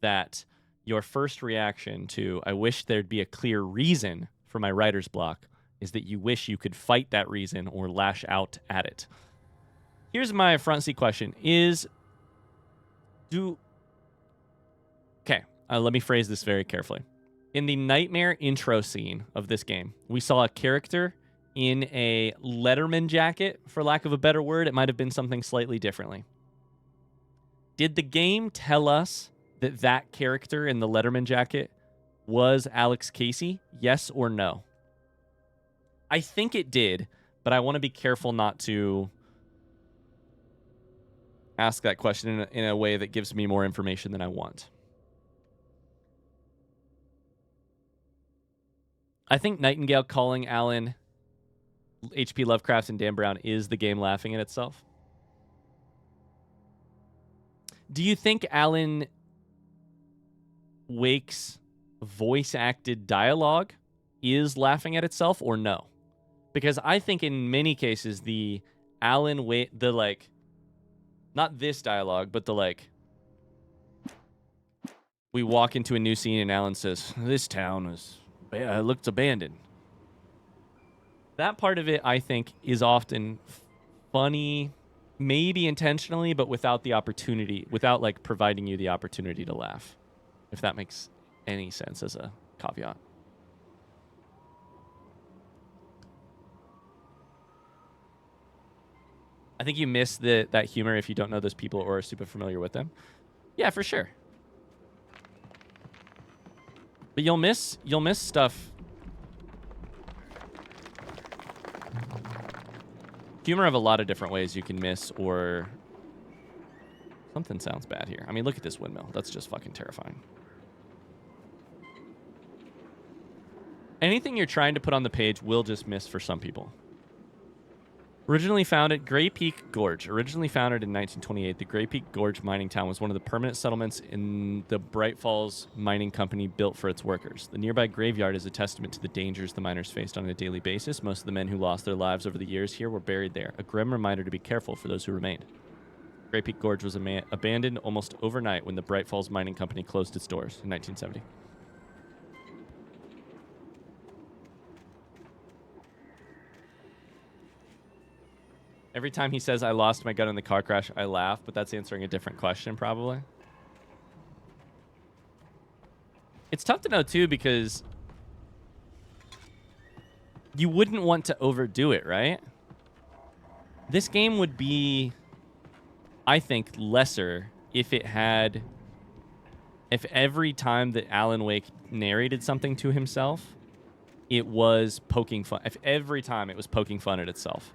that your first reaction to, I wish there'd be a clear reason for my writer's block, is that you wish you could fight that reason or lash out at it. Here's my front seat question Okay, let me phrase this very carefully. In the nightmare intro scene of this game, we saw a character in a Letterman jacket, for lack of a better word. It might have been something slightly differently. Did the game tell us that that character in the Letterman jacket was Alex Casey? Yes or no? I think it did, but I want to be careful not to ask that question in a way that gives me more information than I want. I think Nightingale calling Alan H.P. Lovecraft and Dan Brown is the game laughing at itself. Do you think Alan Wake's voice-acted dialogue is laughing at itself or no? Because I think in many cases the Alan Wake, the like, not this dialogue, but the like, we walk into a new scene and Alan says, this town looked abandoned. That part of it, I think, is often funny, maybe intentionally, but without the opportunity, without like providing you the opportunity to laugh, if that makes any sense as a caveat. I think you miss that humor if you don't know those people or are super familiar with them. Yeah, for sure. But you'll miss stuff. Humor of a lot of different ways you can miss, or something sounds bad here. I mean, look at this windmill. That's just fucking terrifying. Anything you're trying to put on the page will just miss for some people. Originally founded, Gray Peak Gorge. Originally founded in 1928, the Gray Peak Gorge mining town was one of the permanent settlements in the Bright Falls Mining Company built for its workers. The nearby graveyard is a testament to the dangers the miners faced on a daily basis. Most of the men who lost their lives over the years here were buried there, a grim reminder to be careful for those who remained. Gray Peak Gorge was abandoned almost overnight when the Bright Falls Mining Company closed its doors in 1970. Every time he says, I lost my gun in the car crash, I laugh, but that's answering a different question, probably. It's tough to know, too, because you wouldn't want to overdo it, right? This game would be, I think, lesser if every time that Alan Wake narrated something to himself, it was poking fun. If every time it was poking fun at itself.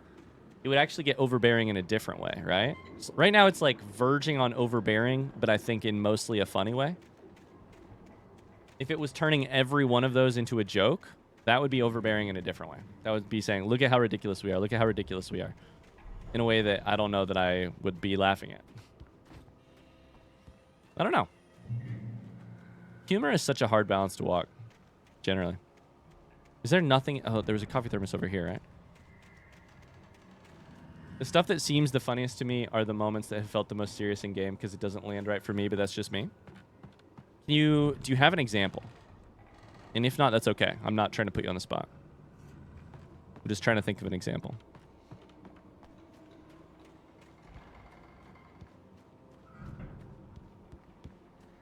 It would actually get overbearing in a different way, right? So right now, it's like verging on overbearing, but I think in mostly a funny way. If it was turning every one of those into a joke, that would be overbearing in a different way. That would be saying, look at how ridiculous we are. Look at how ridiculous we are. In a way that I don't know that I would be laughing at. I don't know. Humor is such a hard balance to walk, generally. Is there nothing? Oh, there was a coffee thermos over here, right? The stuff that seems the funniest to me are the moments that have felt the most serious in game because it doesn't land right for me, but that's just me. Do you have an example? And if not, that's okay. I'm not trying to put you on the spot. I'm just trying to think of an example.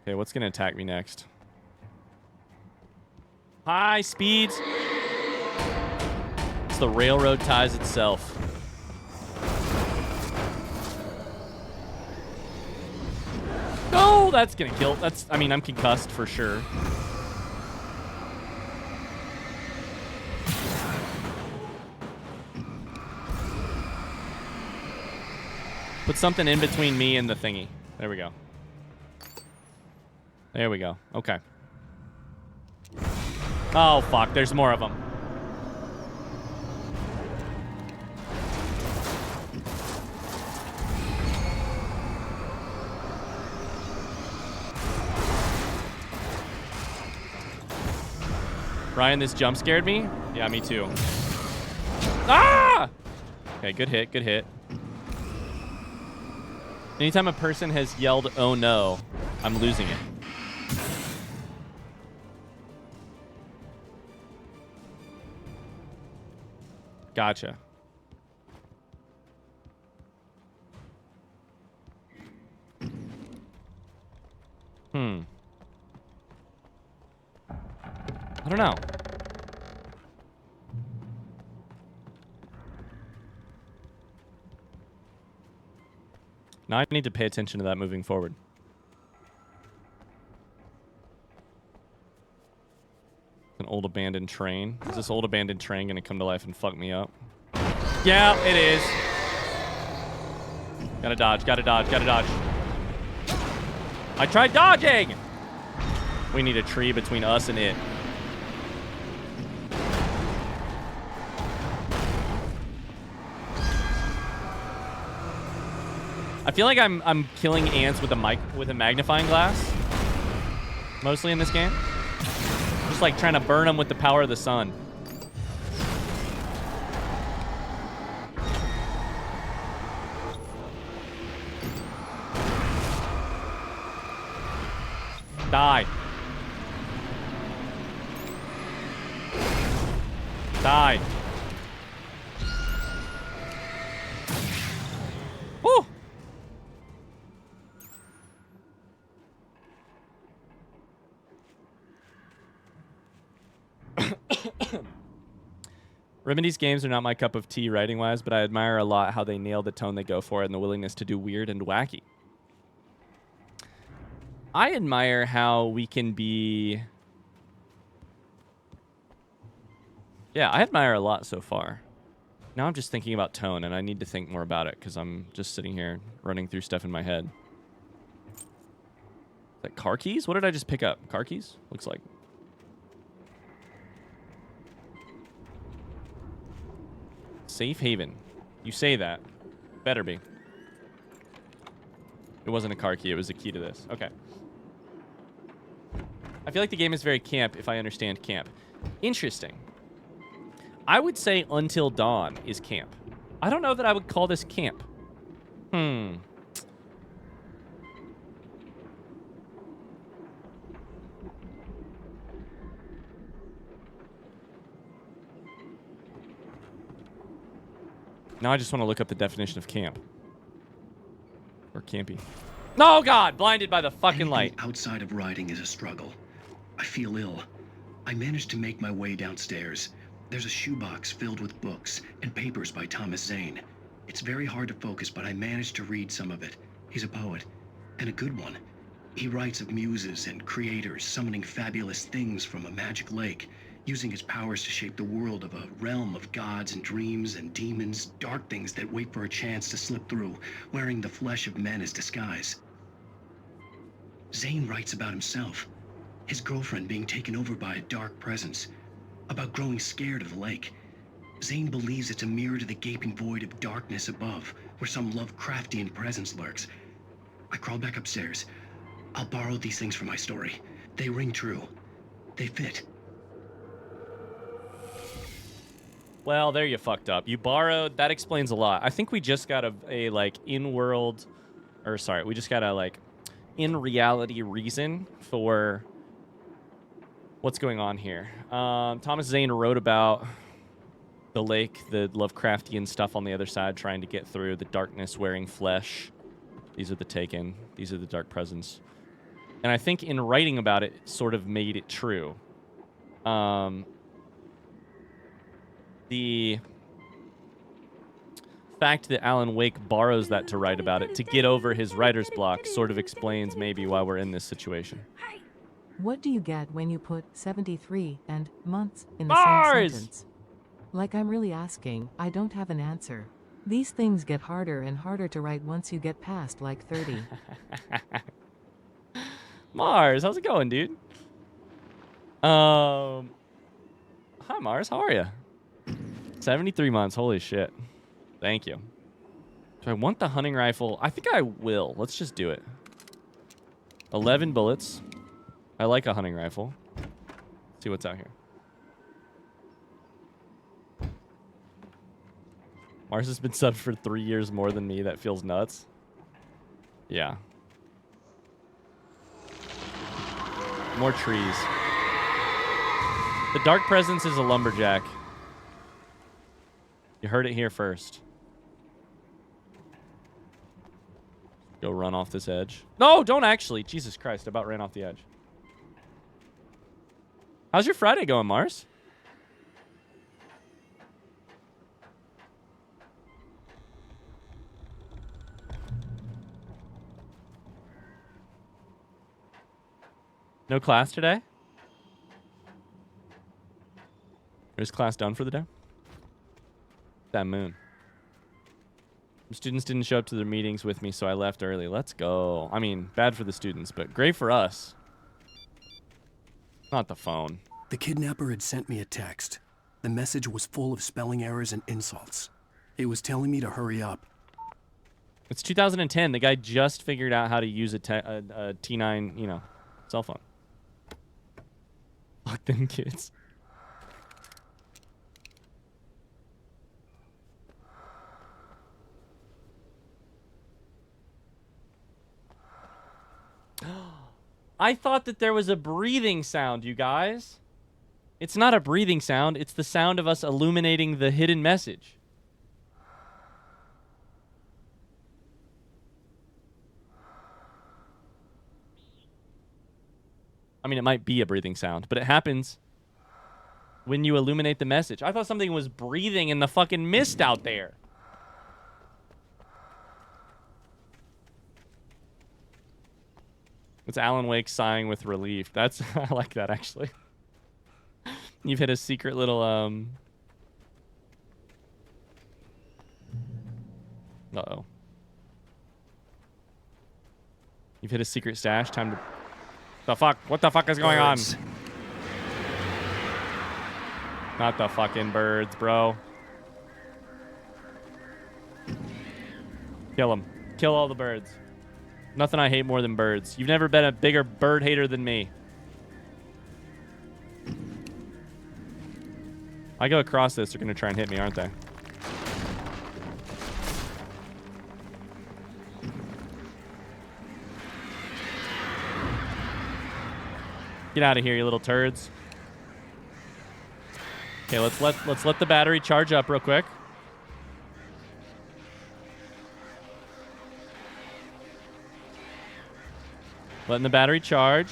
Okay, what's going to attack me next? High speeds. It's the railroad ties itself. Oh, that's gonna kill. I mean, I'm concussed for sure. Put something in between me and the thingy. There we go. There we go. Okay. Oh, fuck. There's more of them. Ryan, this jump scared me? Yeah, me too. Ah! Okay, good hit, good hit. Anytime a person has yelled, oh no, I'm losing it. Gotcha. I don't know. Now I need to pay attention to that moving forward. An old abandoned train. Is this old abandoned train gonna come to life and fuck me up? Yeah, it is. Gotta dodge, gotta dodge, gotta dodge. I tried dodging! We need a tree between us and it. I feel like I'm killing ants with a magnifying glass. Mostly in this game. Just like trying to burn them with the power of the sun. Die. Die. Woo! Remedy's games are not my cup of tea writing-wise, but I admire a lot how they nail the tone they go for and the willingness to do weird and wacky. I admire how we can be... Yeah, I admire a lot so far. Now I'm just thinking about tone, and I need to think more about it, because I'm just sitting here running through stuff in my head. Is that car keys? What did I just pick up? Car keys? Looks like. Safe haven. You say that. Better be. It wasn't a car key. It was a key to this. Okay. I feel like the game is very camp if I understand camp. Interesting. I would say Until Dawn is camp. I don't know that I would call this camp. Now I just want to look up the definition of camp. Or campy. Oh, God! Blinded by the fucking light. Outside of riding is a struggle. I feel ill. I managed to make my way downstairs. There's a shoebox filled with books and papers by Thomas Zane. It's very hard to focus, but I managed to read some of it. He's a poet, and a good one. He writes of muses and creators summoning fabulous things from a magic lake, using his powers to shape the world of a realm of gods and dreams and demons, dark things that wait for a chance to slip through, wearing the flesh of men as disguise. Zane writes about himself, his girlfriend being taken over by a dark presence, about growing scared of the lake. Zane believes it's a mirror to the gaping void of darkness above, where some Lovecraftian presence lurks. I crawl back upstairs. I'll borrow these things for my story. They ring true. They fit. Well, there you fucked up. You borrowed. That explains a lot. I think we just got a like in-world, or sorry, we just got a like in-reality reason for what's going on here. Thomas Zane wrote about the lake, the Lovecraftian stuff on the other side, trying to get through the darkness wearing flesh. These are the Taken. These are the dark presence. And I think in writing about it, sort of made it true. The fact that Alan Wake borrows that to write about it to get over his writer's block sort of explains maybe why we're in this situation. What do you get when you put 73 and months in the Mars! same sentence? Like I'm really asking, I don't have an answer. These things get harder and harder to write once you get past like 30. Mars, how's it going, dude? Hi Mars, how are you? 73 months, holy shit. Thank you. Do I want the hunting rifle? I think I will. Let's just do it. 11 bullets. I like a hunting rifle. Let's see what's out here. Mars has been subbed for 3 years more than me. That feels nuts. Yeah. More trees. The Dark Presence is a lumberjack. You heard it here first. Go run off this edge. No, don't actually. Jesus Christ, I about ran off the edge. How's your Friday going, Mars? No class today? Or is class done for the day? That moon. The students didn't show up to their meetings with me, so I left early. Let's go. I mean, bad for the students, but great for us. Not the phone. The kidnapper had sent me a text. The message was full of spelling errors and insults. It was telling me to hurry up. It's 2010. The guy just figured out how to use a T9, you know, cell phone. Fuck them kids. I thought that there was a breathing sound, you guys. It's not a breathing sound. It's the sound of us illuminating the hidden message. I mean, it might be a breathing sound, but it happens when you illuminate the message. I thought something was breathing in the fucking mist out there. It's Alan Wake sighing with relief. That's I like that, actually. You've hit a secret little uh-oh. You've hit a secret stash. Time to... The fuck? What the fuck is going on? Not the fucking birds, bro. Kill them. Kill all the birds. Nothing I hate more than birds. You've never been a bigger bird hater than me. I go across this, they're going to try and hit me, aren't they? Get out of here, you little turds. Okay, let's let the battery charge up real quick. Letting the battery charge.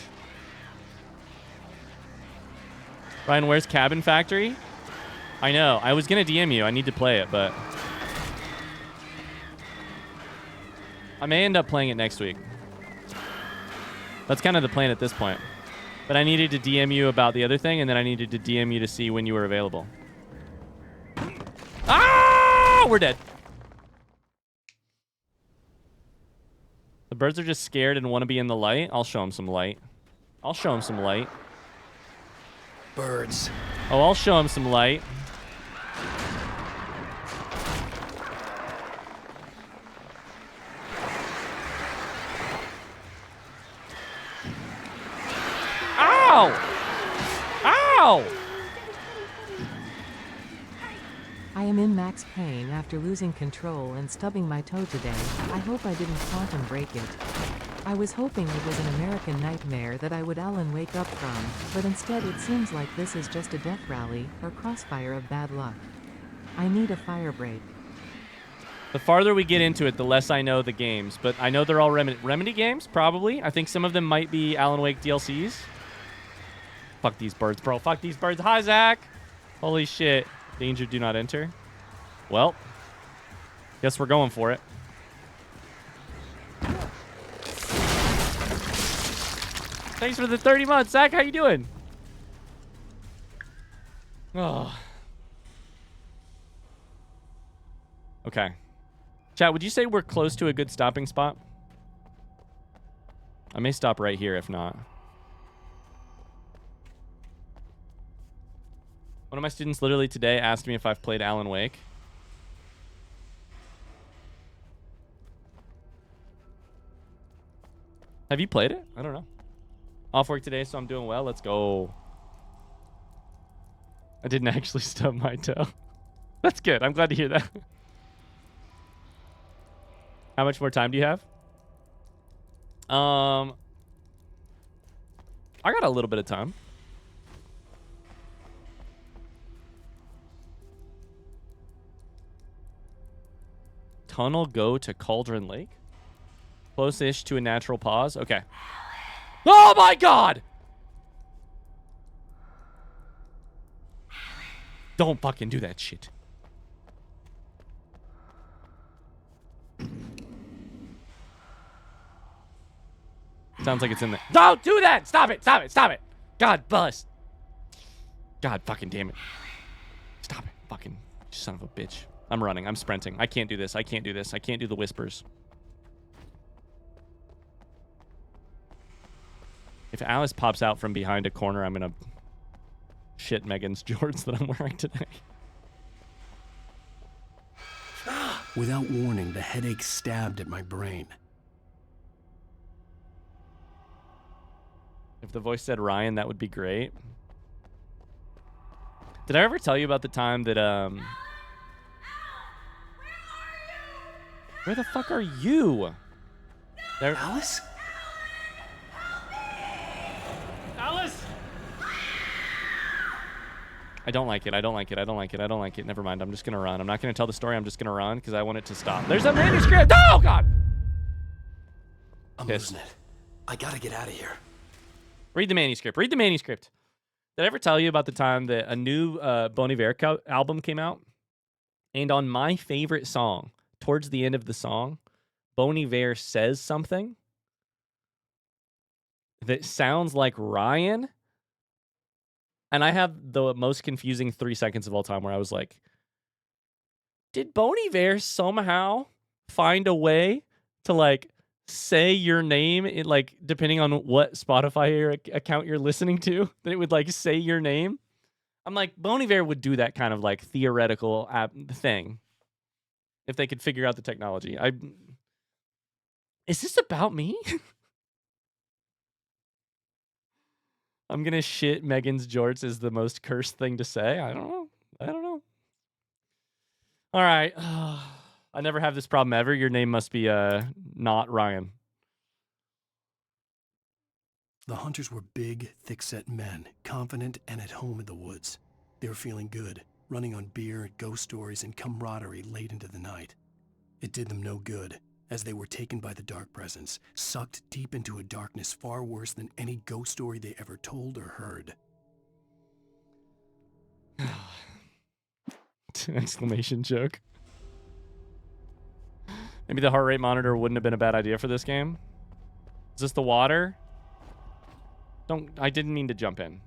Ryan, where's Cabin Factory? I know. I was going to DM you. I need to play it, but... I may end up playing it next week. That's kind of the plan at this point. But I needed to DM you about the other thing, and then I needed to DM you to see when you were available. Ah! We're dead. The birds are just scared and want to be in the light. I'll show them some light. I'll show them some light. Birds. Oh, I'll show them some light. Ow! Ow! I am in max pain after losing control and stubbing my toe today. I hope I didn't quantum break it. I was hoping it was an American nightmare that I would Alan wake up from, but instead it seems like this is just a death rally, or crossfire of bad luck. I need a fire break. The farther we get into it, the less I know the games, but I know they're all Remedy games, probably. I think some of them might be Alan Wake DLCs. Fuck these birds, bro. Fuck these birds. Hi, Zach. Holy shit. Danger, do not enter. Well, Guess we're going for it. Thanks for the 30 months, Zach. How you doing? Oh. Okay. Chat, would you say we're close to a good stopping spot? I may stop right here if not. One of my students literally today asked me if I've played Alan Wake. Have you played it? I don't know. Off work today, so I'm doing well. Let's go. I didn't actually stub my toe. That's good. I'm glad to hear that. How much more time do you have? I got a little bit of time. Tunnel go to Cauldron Lake. Close-ish to a natural pause. Okay. Oh my god! Don't fucking do that shit. Sounds like it's in there. Don't do that! Stop it! Stop it! Stop it! God, bust. God fucking damn it. Stop it. Fucking son of a bitch. I'm running. I'm sprinting. I can't do this. I can't do this. I can't do the whispers. If Alice pops out from behind a corner, I'm gonna shit Megan's jorts that I'm wearing today. Without warning, the headache stabbed at my brain. If the voice said Ryan, that would be great. Did I ever tell you about the time that where the fuck are you? There, Alice? Alice! I don't like it. I don't like it. I don't like it. I don't like it. Never mind. I'm just gonna run. I'm not gonna tell the story. I'm just gonna run because I want it to stop. There's a manuscript. Oh god! I'm losing it. I gotta get out of here. Read the manuscript. Read the manuscript. Did I ever tell you about the time that a new Bon Iver album came out? And on my favorite song, towards the end of the song, Bon Iver says something that sounds like Ryan. And I have the most confusing 3 seconds of all time where I was like, did Bon Iver somehow find a way to like say your name in like depending on what Spotify account you're listening to, that it would like say your name? I'm like, Bon Iver would do that kind of like theoretical thing if they could figure out the technology. Is this about me? I'm gonna shit Megan's jorts is the most cursed thing to say. I don't know. I don't know. All right. I never have this problem ever. Your name must be not Ryan. The hunters were big, thick-set men, confident and at home in the woods. They were feeling good, running on beer, ghost stories, and camaraderie late into the night. It did them no good, as they were taken by the dark presence, sucked deep into a darkness far worse than any ghost story they ever told or heard. Exclamation joke. Maybe the heart rate monitor wouldn't have been a bad idea for this game. Is this the water? I didn't mean to jump in.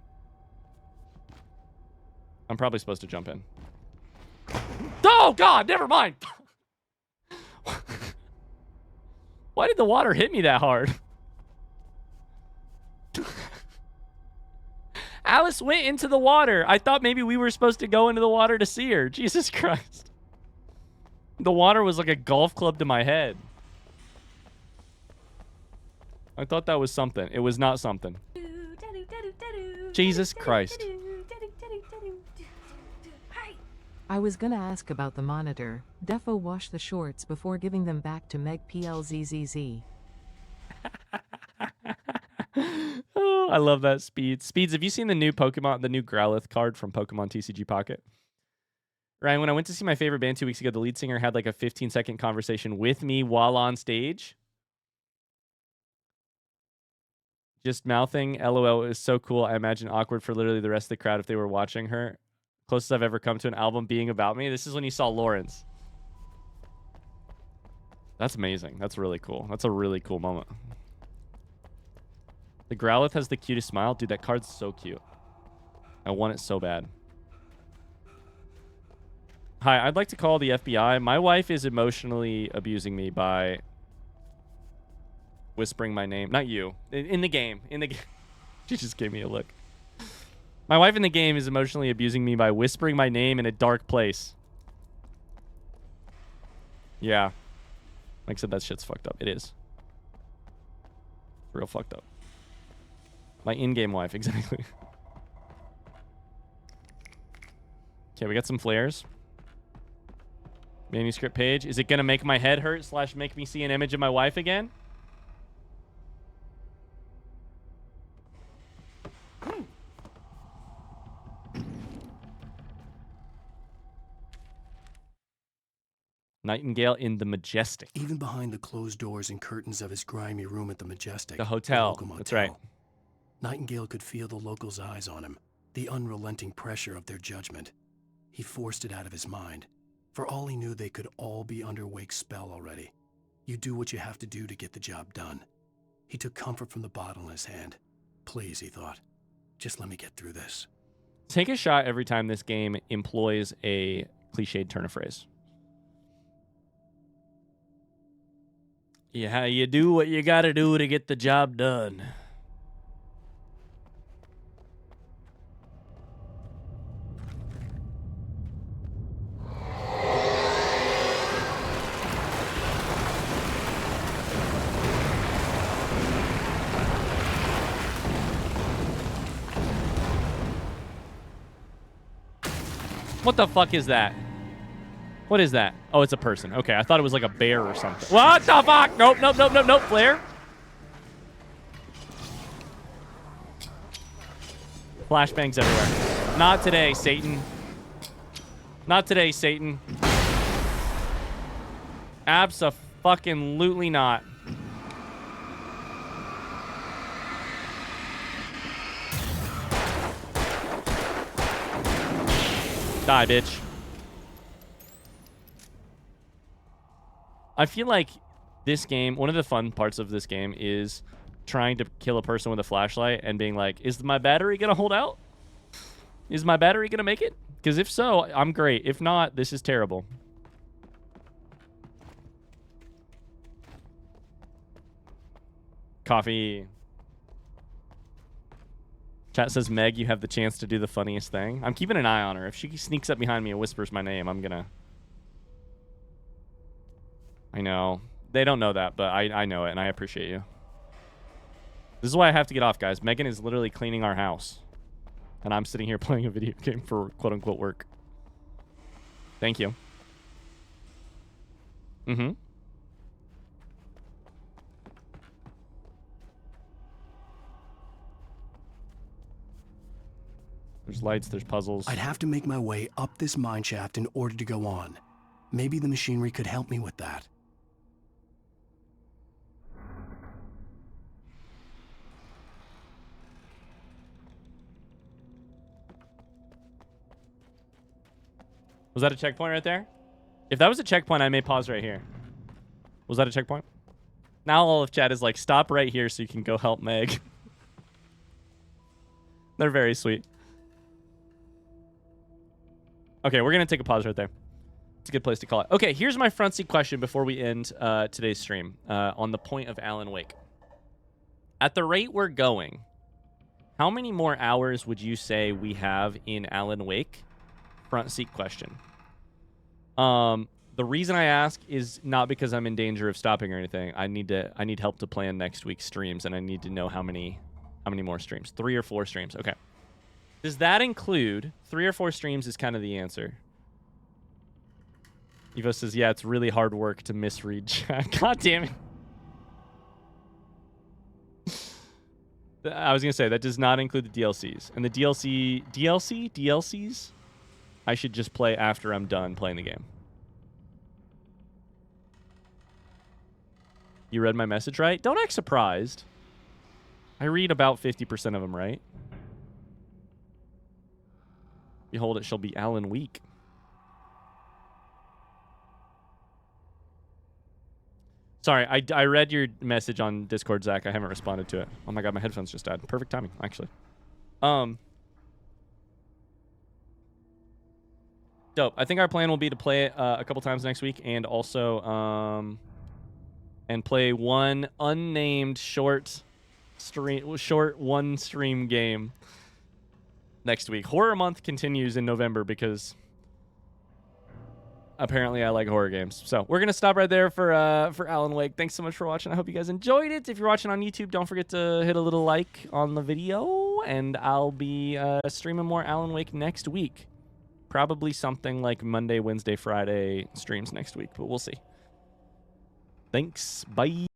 I'm probably supposed to jump in. Oh god, never mind. Why did the water hit me that hard? Alice went into the water. I thought maybe we were supposed to go into the water to see her. Jesus Christ. The water was like a golf club to my head. I thought that was something. It was not something. Jesus Christ. I was gonna ask about the monitor. Defo washed the shorts before giving them back to Meg PLZZZ. Oh, I love that, Speeds. Speeds, have you seen the new Pokemon, the new Growlithe card from Pokemon TCG Pocket? Ryan, when I went to see my favorite band 2 weeks ago, the lead singer had like a 15-second conversation with me while on stage. Just mouthing, LOL, it was so cool. I imagine awkward for literally the rest of the crowd if they were watching her. Closest I've ever come to an album being about me. This is when you saw Lawrence. That's amazing. That's really cool. That's a really cool moment. The Growlithe has the cutest smile. Dude, that card's so cute. I want it so bad. Hi, I'd like to call the FBI. My wife is emotionally abusing me by whispering my name. Not you. In the game. In the game. She just gave me a look. My wife in the game is emotionally abusing me by whispering my name in a dark place. Yeah. Like I said, that shit's fucked up. It is. Real fucked up. My in-game wife, exactly. Okay, we got some flares. Manuscript page. Is it gonna make my head hurt / make me see an image of my wife again? Nightingale in the Majestic. Even behind the closed doors and curtains of his grimy room at the Majestic, The hotel. local motel, That's right. Nightingale could feel the locals' eyes on him, the unrelenting pressure of their judgment. He forced it out of his mind. For all he knew, they could all be under Wake's spell already. You do what you have to do to get the job done. He took comfort from the bottle in his hand. Please, he thought, just let me get through this. Take a shot every time this game employs a cliched turn of phrase. Yeah, you do what you gotta do to get the job done. What the fuck is that? What is that? Oh, it's a person. Okay, I thought it was like a bear or something. What the fuck? Nope, nope, nope, nope, nope. Flare. Flashbangs everywhere. Not today, Satan. Not today, Satan. Abso-fucking-lutely not. Die, bitch. I feel like this game, one of the fun parts of this game is trying to kill a person with a flashlight and being like, is my battery going to hold out? Is my battery going to make it? Because if so, I'm great. If not, this is terrible. Coffee. Chat says, Meg, you have the chance to do the funniest thing. I'm keeping an eye on her. If she sneaks up behind me and whispers my name, I'm gonna... I know. They don't know that, but I know it, and I appreciate you. This is why I have to get off, guys. Megan is literally cleaning our house. And I'm sitting here playing a video game for quote-unquote work. Thank you. Mm-hmm. There's lights, there's puzzles. I'd have to make my way up this mineshaft in order to go on. Maybe the machinery could help me with that. Was that a checkpoint right there? If that was a checkpoint, I may pause right here. Was that a checkpoint? Now all of chat is like, stop right here so you can go help Meg. They're very sweet. Okay, we're going to take a pause right there. It's a good place to call it. Okay, here's my front seat question before we end today's stream on the point of Alan Wake. At the rate we're going, how many more hours would you say we have in Alan Wake? Front seat question. The reason I ask is not because I'm in danger of stopping or anything. I need help to plan next week's streams, and I need to know how many more streams. 3 or 4 streams. Okay. Does that include 3 or 4 streams is kind of the answer. Evo says, yeah, it's really hard work to misread chat. God damn it. I was going to say, that does not include the DLCs. And the DLCs, I should just play after I'm done playing the game. You read my message right? Don't act surprised. I read about 50% of them right. Behold, it shall be Alan Week. Sorry, I read your message on Discord, Zach. I haven't responded to it. Oh my god, my headphones just died. Perfect timing, actually. Dope. I think our plan will be to play it a couple times next week, and also and play one unnamed short one stream game next week. Horror month continues in November because apparently I like horror games. So we're gonna stop right there for Alan Wake. Thanks so much for watching. I hope you guys enjoyed it. If you're watching on YouTube, don't forget to hit a little like on the video, and I'll be streaming more Alan Wake next week. Probably something like Monday, Wednesday, Friday streams next week, but we'll see. Thanks. Bye.